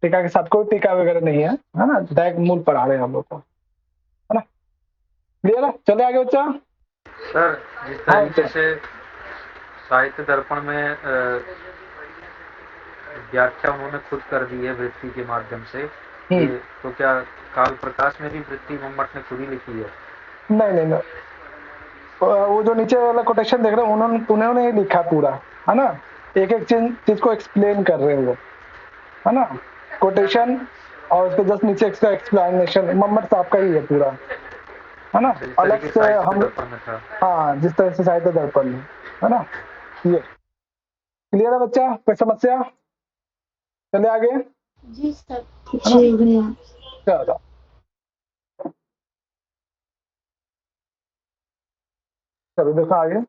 टीका के साथ कोई टीका वगैरह नहीं है ना, डायरेक्ट मूल पढ़ा रहे हैं हम लोग को, है ना। क्लियर है? चले आगे बच्चा। सर जिस तरीके से साहित्य दर्पण में व्याख्या उन्होंने खुद कर दी है वृत्ति के माध्यम से, ये तो क्या काव्य प्रकाश में भी वृत्ति मम्मट ने खुद ही लिखी है? नहीं, वो जो नीचे वाला कोटेशन देख रहे हैं उन्होंने ही लिखा पूरा, है ना, एक एक चीज को एक्सप्लेन कर रहे हैं वो, है ना, कोटेशन और उसके जस्ट नीचे इसका एक्सप्लेनेशन मम्मट साहब का ही है पूरा, है ना। अलग से हम, हाँ, जिस तरह से साहित्य दर्पण में, है ना। ये क्लियर है बच्चा? कोई समस्या? चले आगे। जी सर। जी भैया। चलो चलो देखो आगे।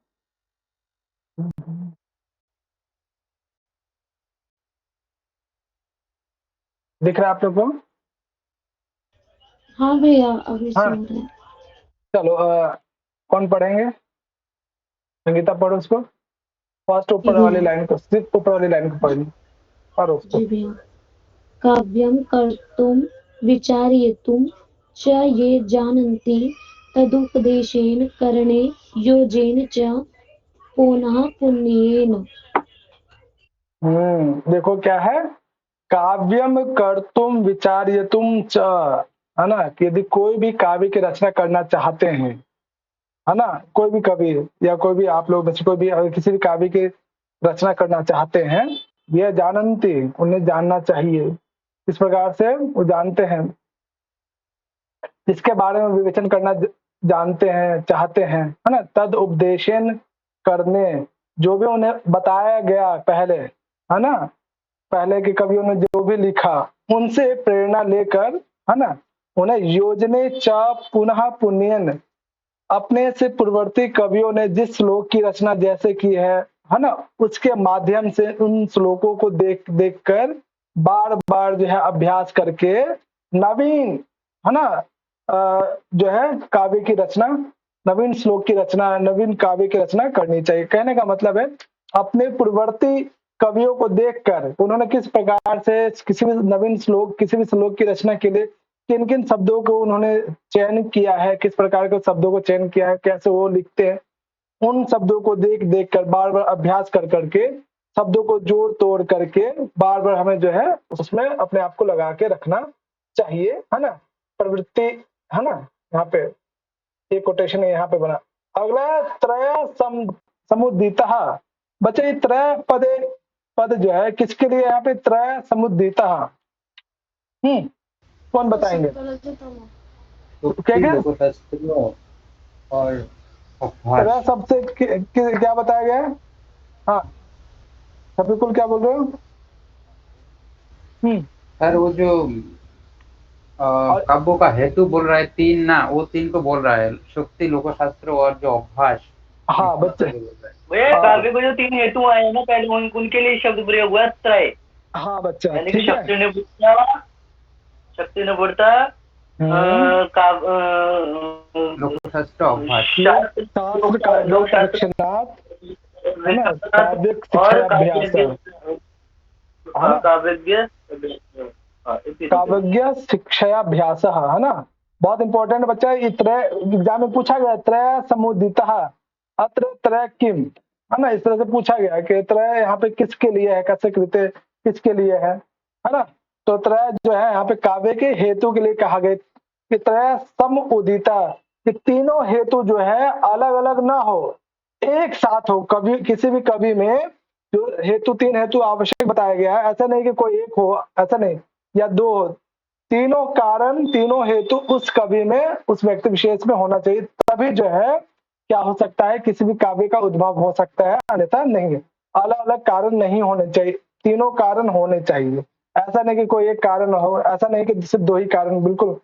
दिख रहा है आप लोग को? हाँ भैया अभी हाँ। सुन रहे हैं। चलो कौन पढ़ेंगे? संगीता पढ़ो उसको, फर्स्ट ऊपर वाली लाइन को, सिर्फ ऊपर वाली लाइन को पढ़नी और उसको। जी भैया। काव्यम कर्तुम विचार्येतुम च ये जानन्ति तदुपदेशेन करणे योजेन च पुनः पुण्येन। देखो क्या है, काव्यम कर्तुम विचार्यतुम च, है ना, कि यदि कोई भी काव्य की रचना करना चाहते हैं, है ना, कोई भी कवि या कोई भी आप लोग में से कोई भी अगर किसी भी काव्य की रचना करना चाहते हैं, यह जानन्ति, उन्हें जानना चाहिए। इस प्रकार से वो जानते हैं, इसके बारे में विवेचन करना जानते हैं, चाहते हैं, है ना, तद उपदेशन करने, जो भी उन्हें बताया गया पहले, है ना, पहले के कवियों ने जो भी लिखा उनसे प्रेरणा लेकर, है ना, उन्हें योजने च पुनः पुण्यन, अपने से पूर्ववर्ती कवियों ने जिस श्लोक की रचना जैसे की है ना, उसके माध्यम से उन श्लोकों को देख देख कर बार बार जो है अभ्यास करके नवीन, है ना, जो है काव्य की रचना, नवीन श्लोक की रचना, नवीन काव्य की रचना करनी चाहिए। कहने का मतलब है अपने पूर्ववर्ती कवियों को देखकर उन्होंने किस प्रकार से किसी भी नवीन श्लोक, किसी भी श्लोक की रचना के लिए किन किन शब्दों को उन्होंने चयन किया है, किस प्रकार के शब्दों को चयन किया है, कैसे वो लिखते हैं, उन शब्दों को देख देख कर बार बार अभ्यास कर करके शब्दों को जोड़ तोड़ करके बार बार हमें जो है उसमें अपने आप को लगा के रखना चाहिए, है ना। प्रवृत्ति, है ना, यहाँ पे एक कोटेशन है यहाँ पे बना। अगला त्रय समुदितः, बच्चे त्रय पद जो है किसके लिए यहाँ पे त्रय समुदितः? कौन बताएंगे? क्या और त्रय उपभाष। शब्द से क्या बताया गया है? हाँ बिल्कुल, क्या बोल रहे हो? सर वो जो काव्यों का हेतु बोल रहा है तीन ना, वो तीन को बोल रहा है, शुक्ति, लोकशास्त्र और जो अभ्यास। हाँ बच्चे, भैया काव्य को जो तीन हेतु आए हैं ना, पहले उनके लिए शब्द प्रयोग हुआ है त्रय। हाँ बच्चा, यानी कि ठीक है। शक्ति ने बोलता लोकशास्त्र अभ्यास। शास्त्र काव्यात है ना, काव्य शिक्षा अभ्यास है ना, काव्य शिक्षाभ्यास है ना। बहुत इंपॉर्टेंट बच्चा, ये त्रय एग्जाम में पूछा गया, त्रय समुदितः अत्र त्रय किम, है ना, इस तरह से पूछा गया कि त्रय यहाँ पे किसके लिए है, कस्य कृते किसके लिए है ना। तो त्रय जो है यहाँ पे काव्य के हेतु के लिए कहा गया कि त्रय समुदिता, कि तीनों हेतु जो है अलग अलग ना हो, एक साथ हो। कवि, किसी भी कवि में जो हेतु, तीन हेतु आवश्यक बताया गया है, ऐसा नहीं कि कोई एक हो, ऐसा नहीं, या दो हो, तीनों कारण, तीनों हेतु उस कवि में, उस व्यक्ति विशेष में होना चाहिए, तभी जो है क्या हो सकता है, किसी भी काव्य का उद्भव हो सकता है, अन्यथा नहीं है। अलग अलग कारण नहीं होने चाहिए, तीनों कारण होने चाहिए। ऐसा नहीं कि कोई एक कारण हो, ऐसा नहीं कि सिर्फ दो ही कारण, बिल्कुल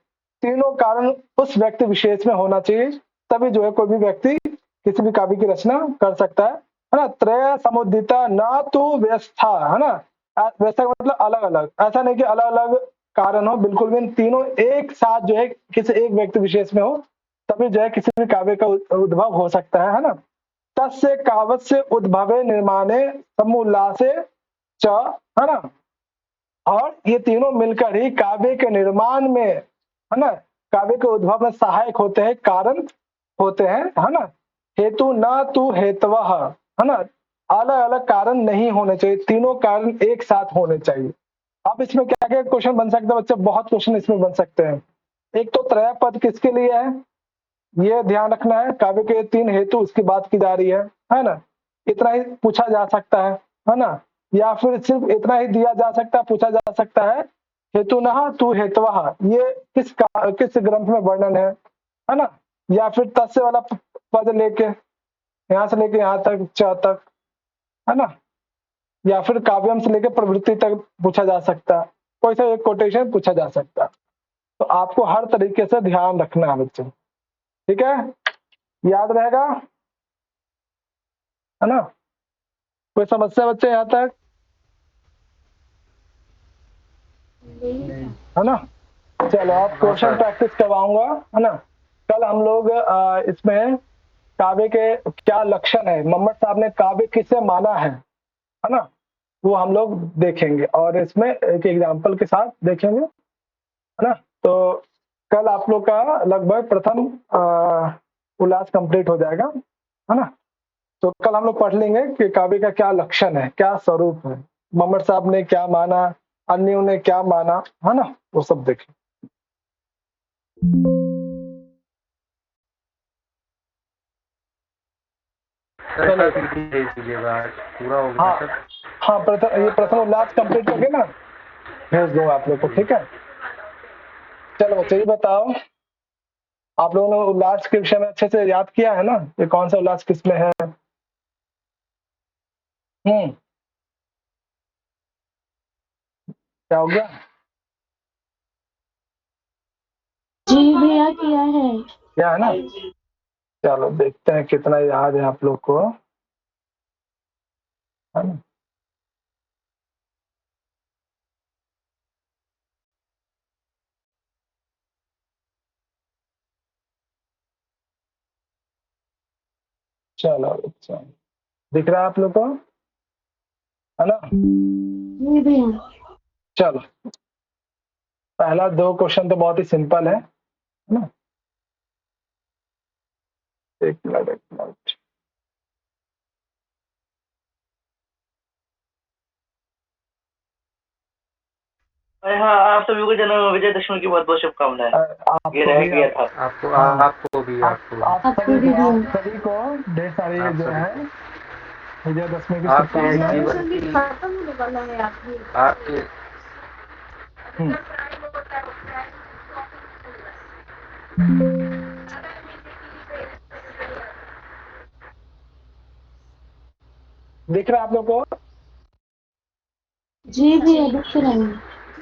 तीनों कारण उस व्यक्ति विशेष में होना चाहिए, तभी जो है कोई भी व्यक्ति किसी भी काव्य की रचना कर सकता है ना। त्रय समुदिता न तो व्यवस्था, है ना, व्यवस्था का मतलब अलग अलग, ऐसा नहीं कि अलग अलग कारण हो, बिल्कुल भी तीनों एक साथ जो है किसी एक व्यक्ति विशेष में हो, तभी जो है किसी भी काव्य का उद्भव हो सकता है ना। तस्य काव्यस्य उद्भवे निर्माणे समोल्लासे च, है ना, और ये तीनों मिलकर ही काव्य के निर्माण में, है ना, काव्य के उद्भव में सहायक होते हैं, कारण होते हैं, है ना। हेतु न तु हेतवः, है ना, अलग अलग कारण नहीं होने चाहिए, तीनों कारण एक साथ होने चाहिए। अब इसमें क्या क्या क्वेश्चन बन सकते हैं बच्चे, बहुत क्वेश्चन इसमें बन सकते हैं। एक तो त्रय पद किसके लिए है, ये ध्यान रखना है, काव्य के तीन हेतु उसकी बात की जा रही है ना, इतना ही पूछा जा सकता है ना। या फिर सिर्फ इतना ही दिया जा सकता है, पूछा जा सकता है, हेतु न तु हेतवः, ये किस ग्रंथ में वर्णन है ना। या फिर तस्य वाला पद लेके यहाँ से लेके यहाँ तक, च तक, है ना, या फिर काव्यम से लेकर प्रवृत्ति तक पूछा जा सकता है, कोई सा एक कोटेशन पूछा जा सकता है। तो आपको हर तरीके से ध्यान रखना है बच्चों, ठीक है, याद रहेगा, है ना। कोई समस्या बच्चे यहाँ तक, है ना। चलो आप क्वेश्चन प्रैक्टिस करवाऊंगा, है ना। कल हम लोग इसमें काव्य के क्या लक्षण है, मोहम्मद साहब ने काव्य किसे माना है ना, वो हम लोग देखेंगे, और इसमें एक एग्जांपल के साथ देखेंगे, है ना। तो कल आप लोग का लगभग प्रथम उल्लास कंप्लीट हो जाएगा, है ना। तो कल हम लोग पढ़ लेंगे कि काव्य का क्या लक्षण है, क्या स्वरूप है, मोहम्मद साहब ने क्या माना, अन्यों ने क्या माना, है ना, वो सब देखें। पूरा हो गया सर। हाँ ये प्रथम उल्लास कंप्लीट करके ना भेज दूंगा आप लोग को, ठीक है। चलो बच्चे, ये बताओ, आप लोगों ने उल्लास के विषय में अच्छे से याद किया है ना, ये कौन सा उल्लास किसमें है? क्या हो गया? जी भैया किया है। क्या है ना, चलो देखते हैं कितना याद है आप लोग को, है ना। चलो अच्छा, दिख रहा है आप लोग को, है ना। जी भैया। चलो पहला दो क्वेश्चन तो बहुत ही सिंपल है ना। एक मिनट, हाँ, आप सभी को जन्म विजयदशमी की बहुत बहुत शुभकामनाएं। ये रह गया था। आपको भी सभी को ढेर सारी जो है विजयदशमी की आपके शुभकामनाएं। जीवन की, खत्म होने वाला है आपके दिख रहा है आप लोग को? जी भैया दिख रहा है।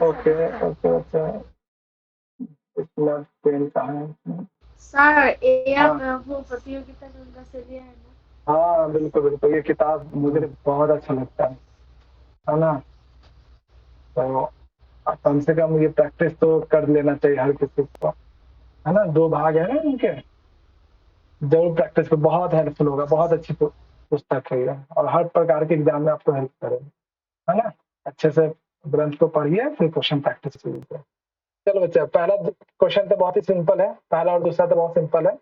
Okay okay okay. इतना पेन कहाँ है? सर हाँ वो प्रतियोगिता जो उनका से लिया है ना। हाँ बिल्कुल बिल्कुल, ये किताब मुझे बहुत अच्छा लगता है ना। तो कम से कम ये प्रैक्टिस तो कर लेना चाहिए हर किसी को, है ना। 2 भाग है ना इनके, जरूर प्रैक्टिस को, बहुत हेल्पफुल होगा। बहुत अच्छी पुस्तक है ये, और हर प्रकार के एग्जाम में आपको हेल्प करेगी, है ना। अच्छे से ग्रंथ को पढ़िए, फिर क्वेश्चन प्रैक्टिस कीजिए। चलो बच्चा, पहला क्वेश्चन तो बहुत ही सिंपल है, पहला और दूसरा तो बहुत सिंपल है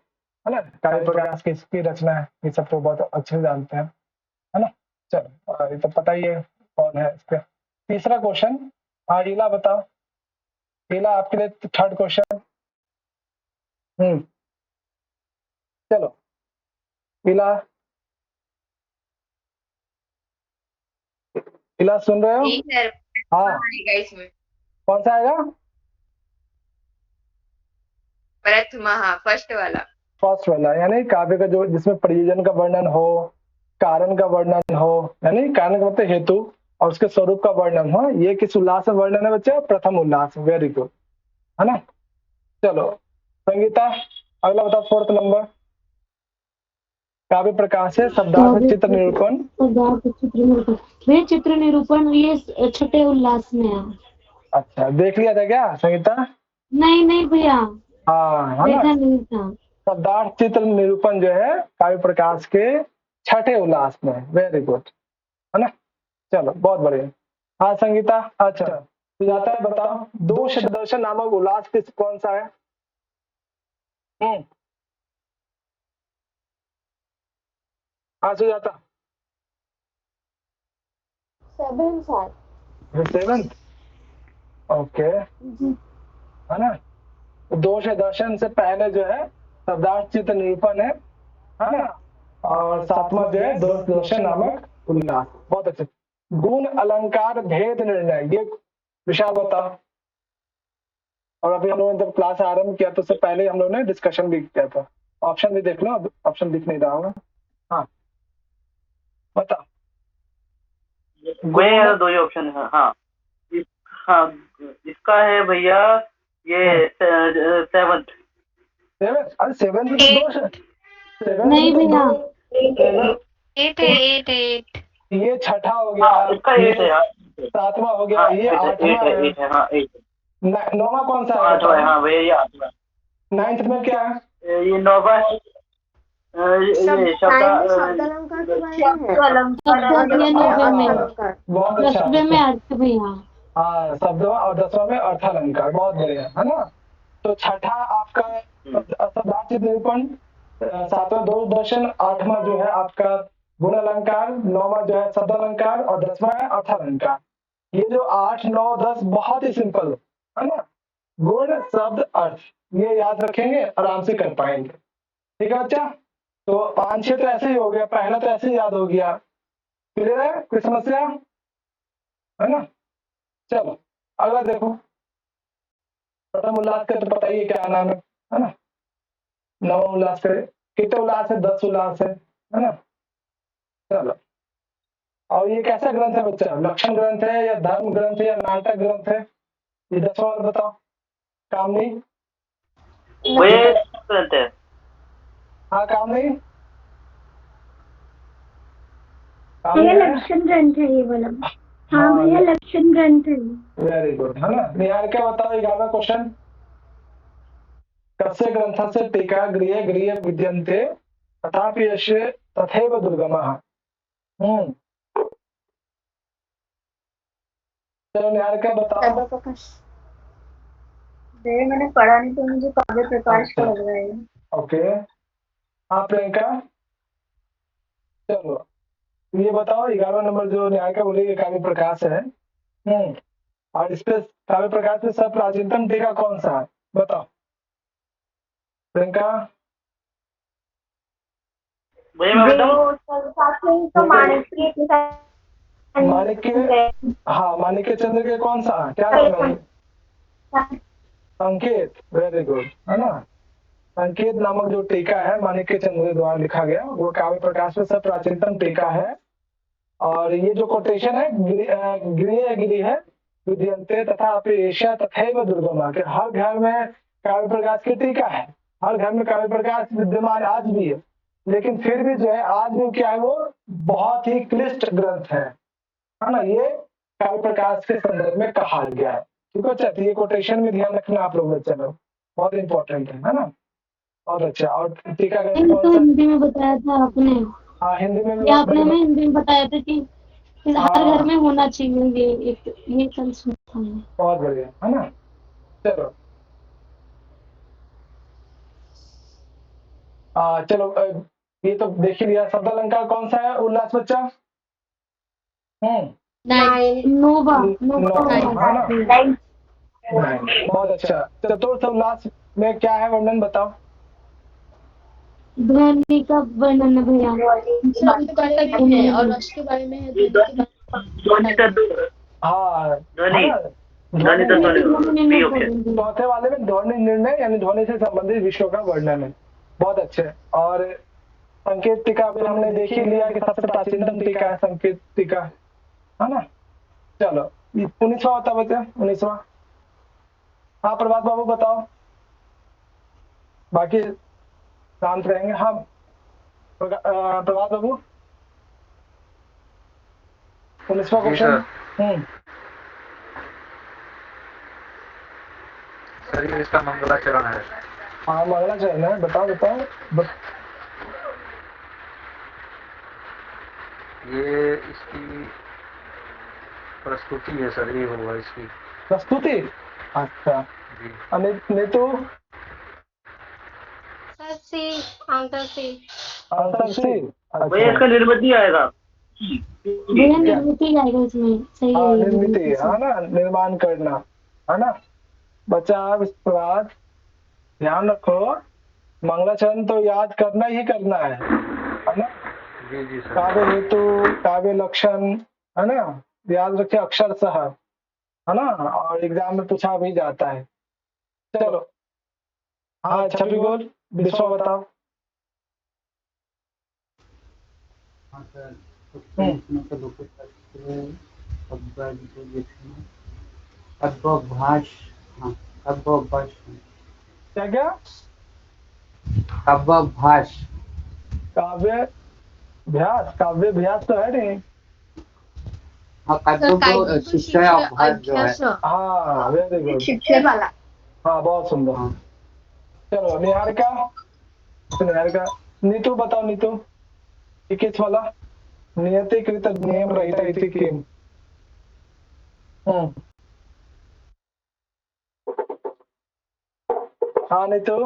ना। काव्य प्रकाश किसकी रचना है, ये सब तो बहुत अच्छे से जानते हैं, है ना। चलो ये तो पता ही है कौन है इसका। तीसरा क्वेश्चन, हाँ ईला बताओ। ईला आपके लिए थर्ड क्वेश्चन। चलो ईला, ईला सुन रहे हो? ठीक है, हाँ आएगा इसमें कौन सा आएगा? प्रथमा, हाँ फर्स्ट वाला। फर्स्ट वाला, यानी काव्य का जो जिसमें प्रयोजन का वर्णन हो, कारण का वर्णन हो, यानी कारण का मतलब हेतु, और उसके स्वरूप का वर्णन हो। ये किस उल्लास में वर्णन है बच्चे? प्रथम उल्लास। वेरी गुड, है ना। चलो संगीता, अगला बताओ, 4th नंबर। काव्य प्रकाश है शब्दार्थ चित्र निरूपण। वे चित्र निरूपण ये छठे उल्लास में है। अच्छा, देख लिया था क्या संगीता? नहीं भैया, हाँ है ना। देखा नहीं था। शब्दार्थ चित्र निरूपण जो है काव्य प्रकाश के छठे उल्लास में। वेरी गुड, है ना। चलो बहुत बढ़िया। हाँ संगीता, अच्छा सुजाता है बताओ, दोष दर्शन नामक उल्लास किस कौन सा है? हाँ सुजाता। 7th, ओके, है ना। दोष दर्शन से पहले जो है शब्दार्थ चित्र निरूपण है ना। और 7वां जो है दोष दर्शन नामक उल्लास। बहुत अच्छे। गुण अलंकार भेद निर्णय, ये विशाल बताओ। और अभी हम लोगों ने जब क्लास आरंभ किया तो उससे पहले हम लोगों ने डिस्कशन भी किया था। ऑप्शन भी देख लो, ऑप्शन दिख नहीं रहा होगा। हाँ बताओ। वही 2 ही ऑप्शन है। हाँ हाँ, इसका है भैया ये 7th। अरे 7th तो दोष है। 7th नहीं भैया, 8 ये छठा हो गया, इसका 8 है यार। 7वां हो गया, ये 8वां है। 8 है, हाँ 8। 9वां कौन सा है? 8वां है, हाँ भैया ये 8वां। 9th में क्या है? ये 9वां है, ये शब्द बहुत अच्छा। में अर्थ भैया। हाँ, 7वां और 10वां में अर्थालंकार। बहुत बढ़िया, है ना। तो छठा आपका शब्दार्थ चित्र निरूपण, 7वां दोष दर्शन, 8वां जो है आपका गुण अलंकार, 9वां जो है शब्द अलंकार, और 10वां है अर्थालंकार। ये जो 8, 9, 10 बहुत ही सिंपल है ना। गुण शब्द अर्थ, ये याद रखेंगे, आराम से कर पाएंगे। ठीक है बच्चा। तो 5, 6 तो ऐसे ही हो गया, पहला तो ऐसे ही याद हो गया। क्लियर है? कोई समस्या है ना। चलो अगला देखो। प्रथम उल्लास का तो पता ही है क्या नाम है ना। 9वां उल्लास है, कितने उल्लास है? 10 उल्लास है ना। चलो, और ये कैसा ग्रंथ है बच्चा? लक्षण ग्रंथ है या धर्म ग्रंथ है या नाटक ग्रंथ है? ये 10वां वाला बताओ। कामनी, ग्रंथ है। हाँ कामनी, भैया लक्षण ग्रंथ है ये वाला। हाँ भैया लक्षण ग्रंथ है। वेरी गुड, है ना। निहार क्या बताओ? 11वां क्वेश्चन। कस्य ग्रंथस्य टीका गृहे गृहे विद्यन्ते तथापि यस्य तथैव दुर्गमः। चलो निहार क्या बताओ? मैंने पढ़ा नहीं तो मुझे काव्य प्रकाश का लग रहा है। ओके, हाँ प्रियंका। चलो ये बताओ, 11वां नंबर जो न्याय का बोलेगी काव्य प्रकाश है। और इस पे काव्य प्रकाश में सब प्राचीनतम टीका कौन सा है? बताओ प्रियंका। माणिक्य, हाँ माणिक्य चंद्र के कौन सा, क्या नाम है? संकेत। वेरी गुड, है ना। संकेत नामक जो टीका है माणिक्य चंद्र द्वारा लिखा गया, वो काव्य प्रकाश में सब प्राचीनतम टीका है। और ये जो कोटेशन है गिरी है विद्यन्ते तथा अपि एषा तथैव दुर्गमा, कि हर घर में काव्य प्रकाश की टीका है, हर घर में काव्य प्रकाश विद्यमान आज भी है, लेकिन फिर भी जो है आज भी क्या है वो बहुत ही क्लिष्ट ग्रंथ है ना। ये काव्य प्रकाश के संदर्भ में कहा गया है। ठीक है, तो ये कोटेशन में ध्यान रखना आप लोग बच्चे लोग, बहुत इंपॉर्टेंट है ना। और अच्छा, और टीका तो हिंदी में बताया था आपने। हाँ, हिंदी में भी ये आपने हमें हिंदी में बताया था कि हर घर में होना चाहिए ये कल सुना है। बहुत बढ़िया है ना। चलो चलो ये तो देख ही लिया। शब्द अलंकार कौन सा है उल्लास बच्चा? नोवा है ना। बहुत अच्छा। चतुर्थ उल्लास में क्या है वर्णन बताओ? ध्वनि का वर्णन है भैया। और उसके बारे में है ध्वनि के बारे में। हाँ, चौथे वाले में ध्वनि निर्णय यानी ध्वनि से संबंधित विषयों का वर्णन है। बहुत अच्छे। और संकेत टीका भी हमने देख ही लिया कि सबसे प्राचीनतम टीका है संकेत टीका, है ना। चलो 19वां होता बच्चा, 19वां। हाँ प्रभात बाबू बताओ, बाकी शांत रहेंगे। हाँ प्रभात बाबू 19वां क्वेश्चन। सर ये इसका मंगलाचरण है। हाँ मंगलाचरण है, बताओ ये इसकी प्रस्तुति है सर, ये होगा इसकी प्रस्तुति। अच्छा जी। नीतू? Answer C. भैया इसका निर्मित आएगा। भैया निर्मित आएगा इसमें, सही है। निर्मित है ना, निर्माण करना है ना। बच्चा आप इस बात ध्यान रखो, मंगलाचरण तो याद करना ही करना है ना। जी जी सर। काव्य हेतु, काव्य लक्षण, है ना, याद रखे अक्षरशः, है ना, और एग्जाम में पूछा भी जाता है। चलो हाँ छवि गोल विश्व बताओ। हाँ सर, अव्यभाष। हाँ अव्यभाष। क्या? अव्यभाष। काव्य भ्यास तो है नहीं। हाँ काव्य शिक्षा अभ्यास जो है। हाँ वेरी गुड, शिक्षक वाला। हाँ बहुत सुंदर। हाँ। चलो निहारिका नीतू बताओ, नीतू किस वाला? नियतिकृत नियम रहित इति किम। हाँ नीतू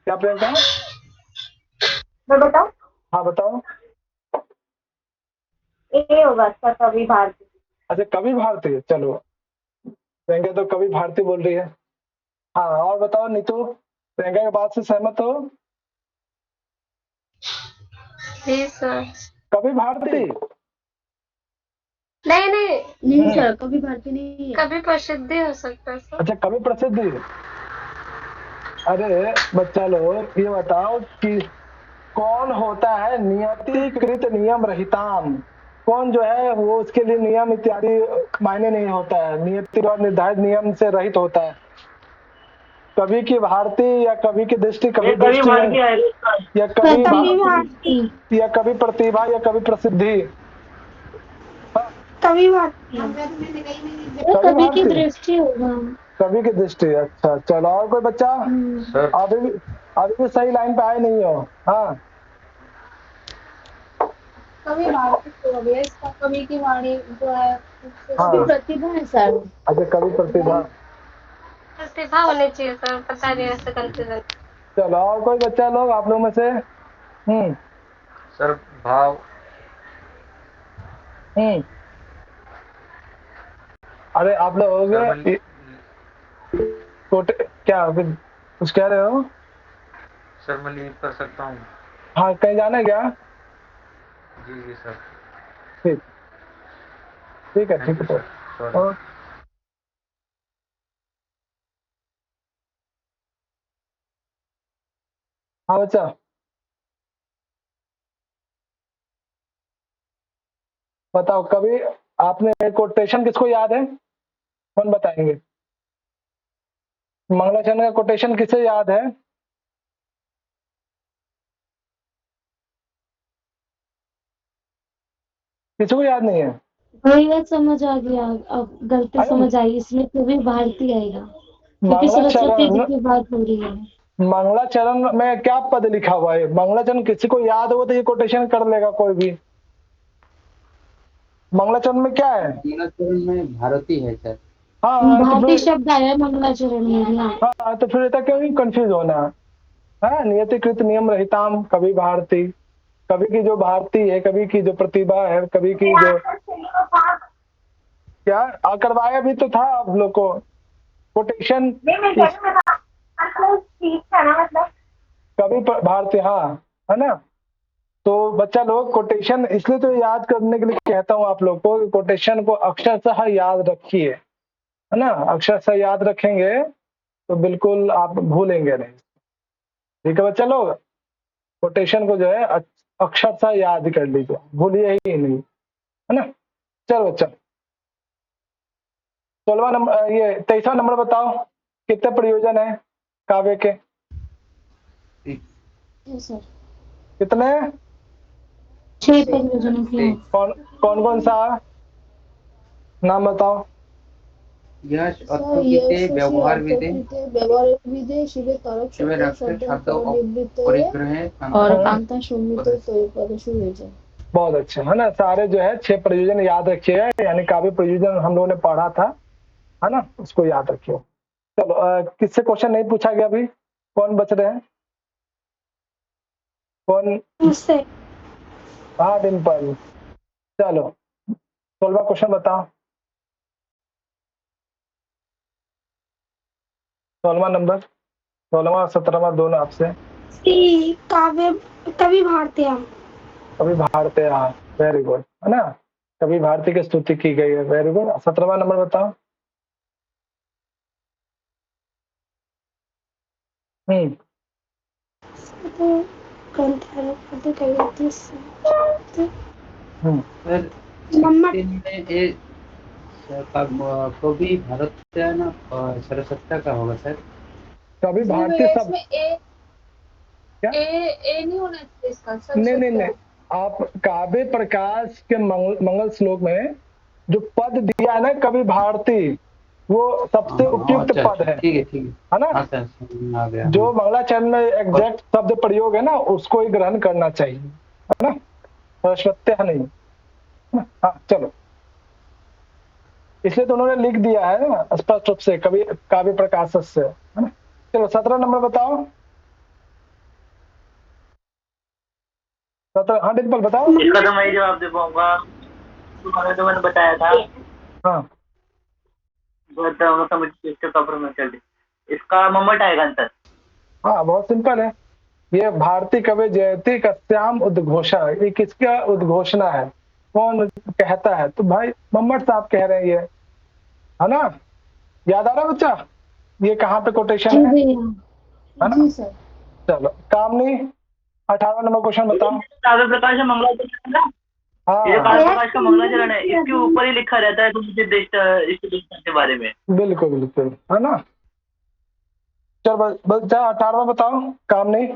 क्या प्रियंका? मैं बताऊं? हाँ बताओ। ये होगा इसका कवि भारती। अच्छा कवि भारती, चलो प्रियंका तो कवि भारती बोल रही है। हाँ और बताओ नीतू, प्रियंका की बात से सहमत हो? सर। कवि भारती नहीं सर, कवि भारती नहीं है। कवि प्रसिद्धि हो सकता है सर। अच्छा कवि प्रसिद्धि। अरे बच्चा लोग ये बताओ कि कौन होता है नियतिकृत नियम रहिताम? कौन जो है वो उसके लिए नियम इत्यादि मायने नहीं होता है, नियति और निर्धारित नियम से रहित होता है। कवि की भारती या कवि की दृष्टि, कवि दृष्टि या कवि प्रतिभा या कवि प्रसिद्धि? कवि भारती। कवि की दृष्टि होगा। कवि की दृष्टि। अच्छा चलो और कोई बच्चा? सर अभी भी सही लाइन पे आए नहीं हो। हाँ कवि भारती तो भैया, इसका कवि की वाणी जो है हाँ। प्रतिभा है सर। अच्छा कवि प्रतिभा होनी चाहिए सर, पता नहीं ऐसे कंफ्यूजन। चलो और कोई बच्चा लोग आप लोग में से? सर भाव। अरे आप लोग क्या कुछ कह रहे हो? सर मैं लीव कर सकता हूँ? हाँ कहीं जाना है क्या? जी जी सर। ठीक है थैंक यू सर। सॉरी। हाँ बच्चा बताओ कभी आपने कोटेशन किसको याद है? कौन बताएंगे? मंगलाचरण का कोटेशन किसे याद है? किसी को याद नहीं है? भैया समझ आ गया, अब गलती अरे समझ आई, इसमें कभी भारती आएगा क्योंकि सरस्वती जी मंगलाचरण, की बात हो रही है। मंगलाचरण में क्या पद लिखा हुआ है? मंगलाचरण किसी को याद हो तो ये कोटेशन कर लेगा कोई भी। मंगलाचरण में क्या है? मंगलाचरण में भारती है सर। हाँ तो भारती फिर, शब्द आया मंगलाचरण में ना। हाँ तो फिर इतना क्यों कंफ्यूज होना है? नियतिकृत नियम रहिताम कवि भारती, कवि की जो भारती है, कवि की जो प्रतिभा है, कवि की जो क्या करवाया भी तो था आप लोग को कोटेशन कवि भारती, हाँ है ना। तो बच्चा लोग कोटेशन इसलिए तो याद करने के लिए कहता हूँ आप लोग को, कोटेशन को अक्षरशः याद रखिए, है ना। अक्षरशः याद रखेंगे तो बिल्कुल आप भूलेंगे नहीं। ठीक है बच्चा लोग, कोटेशन को जो है अक्षरशः याद कर लीजिए, भूलिए ही नहीं, है ना। चलो बच्चा 16वां नंबर, ये 23वां नंबर बताओ, कितने प्रयोजन है काव्य के? Yes sir. कितने? 6 प्रयोजनों की। कौन कौन कौन सा नाम बताओ? यश सर अर्थकृते यश व्यवहार विदे व्यवहार विदे शिवे कारक शिवेर अक्षर शब्द शब्द निवृत्त परिग्रहे और कांता सुमित पदशु भेजा। बहुत अच्छा है ना। सारे जो है 6 प्रयोजन याद रखिएगा, यानी काव्य प्रयोजन हम लोगों ने पढ़ा था, है ना, उसको याद रखिए। चलो किससे क्वेश्चन नहीं पूछा गया अभी? कौन बच रहे हैं? कौन? मुझसे। हाँ डिम्पल, चलो 16वां क्वेश्चन बताओ। 16वां नंबर, 16वां 17वां दोनों आपसे। काव्य कवि भारतीय। कवि भारती, हाँ वेरी गुड, है ना। कवि भारती की स्तुति की गई है, वेरी गुड। 17वां नंबर बताओ। हम्म हम्म सर 16 में ये कवि भारत है ना, सरस्वती का होगा सर। कवि भारती सब क्या? ए नहीं होना चाहिए इसका नहीं नहीं नहीं, आप काव्य प्रकाश के मंगल श्लोक में जो पद दिया है ना कवि भारती, वो सबसे उपयुक्त अच्छा, पद है, ठीक है ना। हाँ सर, समझ में आ गया। जो मंगलाचरण में एग्जैक्ट शब्द प्रयोग है ना, उसको ही ग्रहण करना चाहिए, है ना, सरस्वती नहीं, है ना? हाँ चलो, इसलिए तो उन्होंने लिख दिया है ना स्पष्ट रूप से, कवि काव्य प्रकाश से, है ना। चलो 17 नंबर बताओ। 17, हाँ डिम्पल बताओ। इसका तो मैं ही जवाब दे पाऊंगा, तुम्हारा तो मैंने बताया था। हाँ समझ इसके प्रॉपर में चल, इसका मम्मट आएगा आंसर। हाँ बहुत सिंपल है, ये भारती कवि जयति कस्याम उद्घोषा, ये किसका उद्घोषणा है, कौन कहता है? तो भाई मम्मट साहब कह रहे हैं ये, है ना। याद आ रहा है बच्चा ये कहाँ पे कोटेशन है ना। जी सर। चलो कामनी 18वां नंबर क्वेश्चन बताओ। काव्य प्रकाश है मंगलाचरण है ना, ये हाँ काव्य प्रकाश का मंगलाचरण है, इसके ऊपर ही लिखा रहता है तुम इस के बारे में। बिल्कुल बिल्कुल, है ना। चल बच्चा 18वां बताओ कामनी।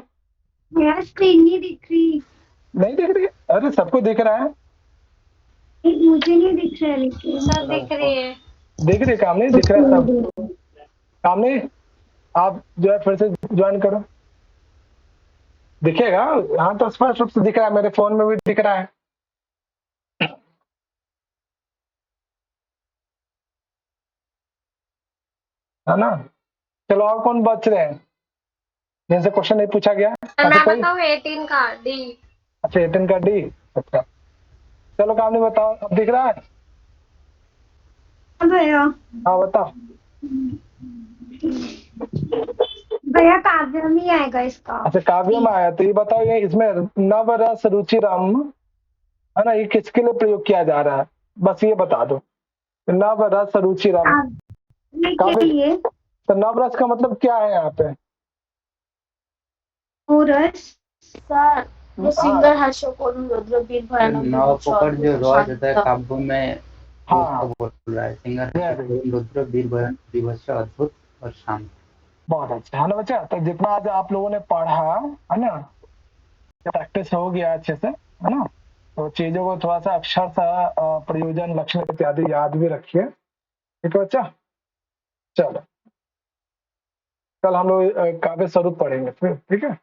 मेरा स्क्रीन नहीं दिख रही। नहीं दिख रही? अरे सबको दिख रहा है। मुझे नहीं दिख रहा है लेकिन। सर दिख रही है। दिख रही कामनी, दिख रहा है सब। कामनी आप जो है फिर से ज्वाइन करो, दिखेगा। हाँ तो स्पष्ट रूप से दिख रहा है, मेरे फोन में भी दिख रहा है ना। चलो और कौन बच रहे हैं जिनसे क्वेश्चन नहीं पूछा गया? सर मैं बताऊँ 18 का डी। अच्छा 18 का डी, अच्छा चलो कामनी बताओ, अब दिख रहा है? भैया हाँ बताओ। भैया काव्य में आएगा इसका। अच्छा काव्य में आया, तो ये बताओ ये इसमें नवरस रुचिरम, है ना, ये किसके लिए प्रयोग किया जा रहा है, बस ये बता दो। नवरस रुचिरम काव्य, तो नवरस का मतलब क्या है यहाँ पे? रस सर वो सिंगर हर्षो कोन रुद्र वीर भयानक नवपकड़ जो रॉज होता है काव्य में हाँ उसको बोल रहा है सिंगर very good. रुद्र वीर विभत्स अद्भुत और शांत। बहुत अच्छा है ना बच्चा। तो जितना आज आप लोगों ने पढ़ा है ना, प्रैक्टिस हो गया अच्छे से, है ना, तो चीजों को थोड़ा सा अक्षर सा प्रयोजन लक्षण इत्यादि याद भी रखिए, ठीक है बच्चा। चलो कल हम लोग काव्य स्वरूप पढ़ेंगे फिर, ठीक है।